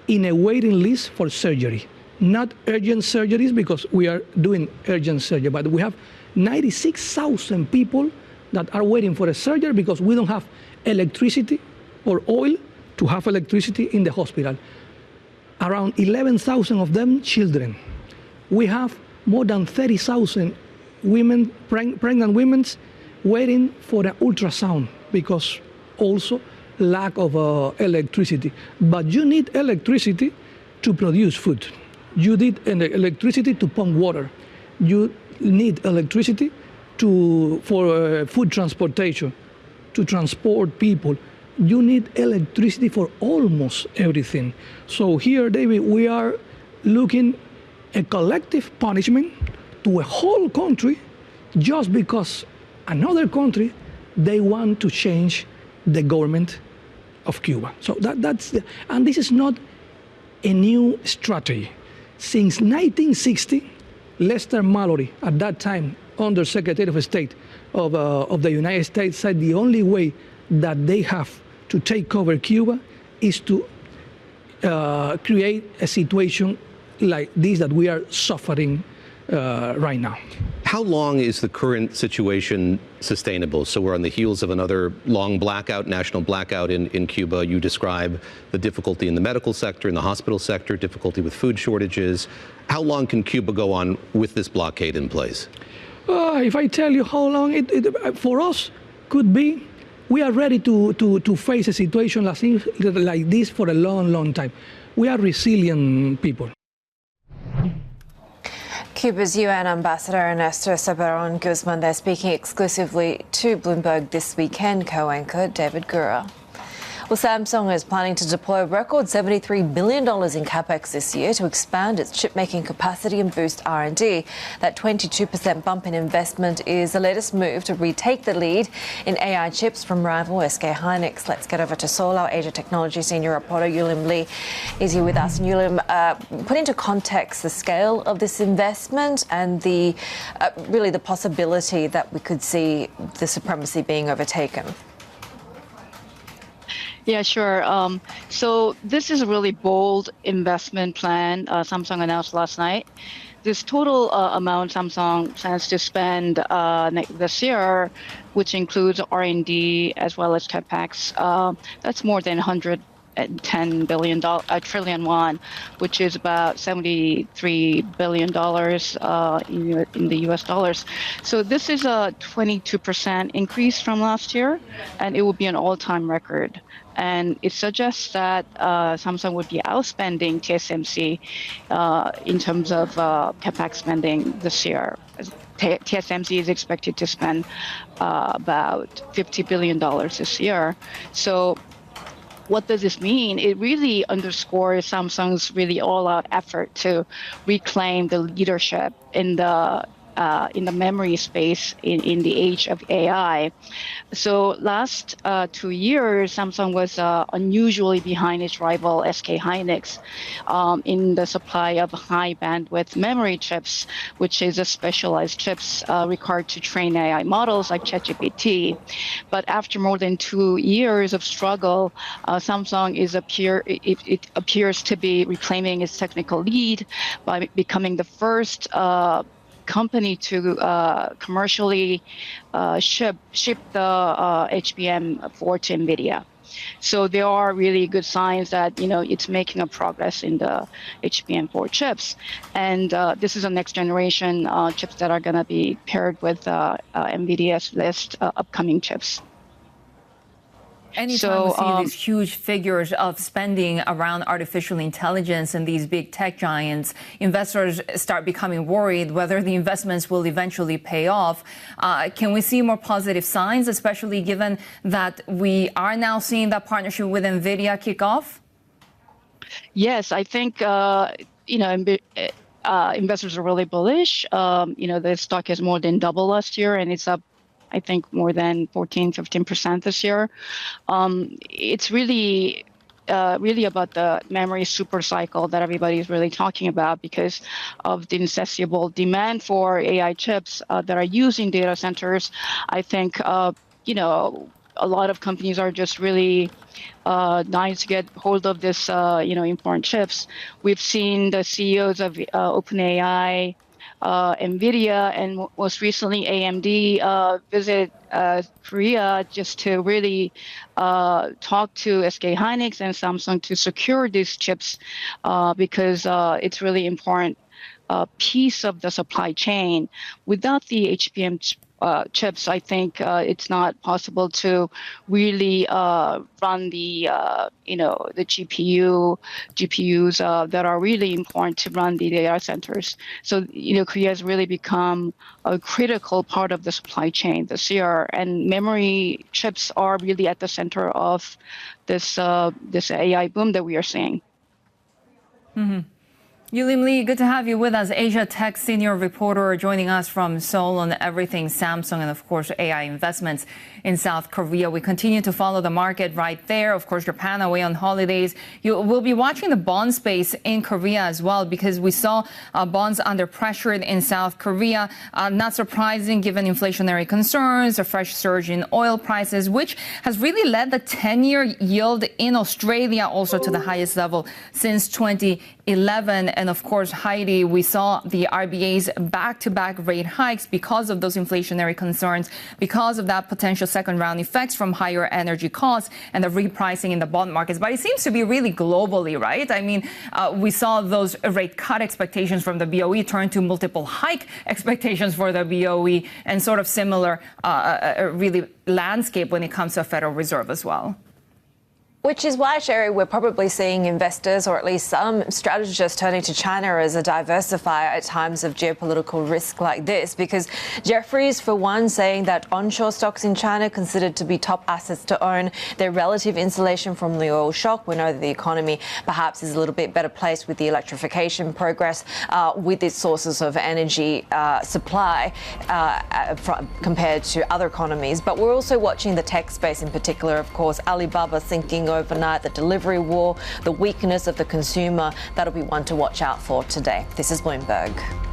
in a waiting list for surgery. Not urgent surgeries, because we are doing urgent surgery, but we have 96,000 people that are waiting for a surgery because we don't have electricity or oil to have electricity in the hospital. Around 11,000 of them children. We have more than 30,000 women, pregnant women, waiting for an ultrasound because also lack of electricity. But you need electricity to produce food. You need electricity to pump water. You need electricity for food transportation, to transport people. you need electricity for almost everything. So here, David, we are looking a collective punishment to a whole country just because another country, they want to change the government of Cuba. So and this is not a new strategy. Since 1960, Lester Mallory, at that time Under Secretary of State of the United States, said the only way that they have to take over Cuba is to create a situation like this that we are suffering right now. How long is the current situation sustainable? So we're on the heels of another long blackout, national blackout in Cuba. You describe the difficulty in the medical sector, in the hospital sector, difficulty with food shortages. How long can Cuba go on with this blockade in place? If I tell you how long it for us could be, we are ready to face a situation like this for a long, long time. We are resilient people. Cuba's UN Ambassador Ernesto Soberon Guzman there speaking exclusively to Bloomberg This Weekend co-anchor David Gura. Well, Samsung is planning to deploy a record $73 billion in capex this year to expand its chip-making capacity and boost R&D. That 22% bump in investment is the latest move to retake the lead in AI chips from rival SK Hynix. Let's get over to Seoul. Our Asia Technology senior reporter Yulim Lee is here with us. And Yulim, put into context the scale of this investment and the really the possibility that we could see the supremacy being overtaken. Yeah, sure. So this is a really bold investment plan Samsung announced last night. This total amount Samsung plans to spend this year, which includes R&D as well as capex, that's more than 110 trillion won, which is about $73 billion in the US dollars. So this is a 22% increase from last year, and it will be an all-time record. And it suggests that Samsung would be outspending TSMC in terms of capex spending this year. TSMC is expected to spend about $50 billion this year. So what does this mean? It really underscores Samsung's really all-out effort to reclaim the leadership in the memory space in the age of AI. So last 2 years, Samsung was unusually behind its rival SK Hynix in the supply of high bandwidth memory chips, which is a specialized chips required to train AI models like ChatGPT. But after more than 2 years of struggle, Samsung appears to be reclaiming its technical lead by becoming the first company to commercially ship the HBM4 to NVIDIA. So there are really good signs that it's making a progress in the HBM4 chips, and this is a next generation chips that are going to be paired with NVIDIA's list upcoming chips. Anytime we see these huge figures of spending around artificial intelligence and these big tech giants, investors start becoming worried whether the investments will eventually pay off. Can we see more positive signs, especially given that we are now seeing that partnership with NVIDIA kick off? Yes, I think investors are really bullish. The stock has more than doubled last year, and it's up, I think, more than 15% this year. It's really about the memory super cycle that everybody is really talking about because of the insatiable demand for AI chips that are used in data centers. I think, a lot of companies are just really dying to get hold of this, important chips. We've seen the CEOs of OpenAI, NVIDIA, and most recently AMD visit Korea just to really talk to SK Hynix and Samsung to secure these chips because it's really important piece of the supply chain. Without the chips, I think it's not possible to really run the the GPUs that are really important to run the data centers. So Korea has really become a critical part of the supply chain this year, and memory chips are really at the center of this AI boom that we are seeing. Mm-hmm. Yulim Lee, good to have you with us. Asia Tech senior reporter joining us from Seoul on everything Samsung and, of course, AI investments in South Korea. We continue to follow the market right there. Of course, Japan away on holidays. We'll be watching the bond space in Korea as well, because we saw bonds under pressure in South Korea. Not surprising given inflationary concerns, a fresh surge in oil prices, which has really led the 10-year yield in Australia also to the highest level since 2011. And of course, Haidi, we saw the RBA's back-to-back rate hikes because of those inflationary concerns, because of that potential second-round effects from higher energy costs and the repricing in the bond markets. But it seems to be really globally, right? I mean, we saw those rate cut expectations from the BOE turn to multiple hike expectations for the BOE, and sort of similar really landscape when it comes to a Federal Reserve as well. Which is why, Shery, we're probably seeing investors, or at least some strategists, turning to China as a diversifier at times of geopolitical risk like this, because Jefferies, for one, saying that onshore stocks in China considered to be top assets to own, their relative insulation from the oil shock. We know that the economy perhaps is a little bit better placed with the electrification progress, with its sources of energy supply compared to other economies. But we're also watching the tech space in particular, of course, Alibaba sinking overnight, the delivery war, the weakness of the consumer. That'll be one to watch out for today. This is Bloomberg.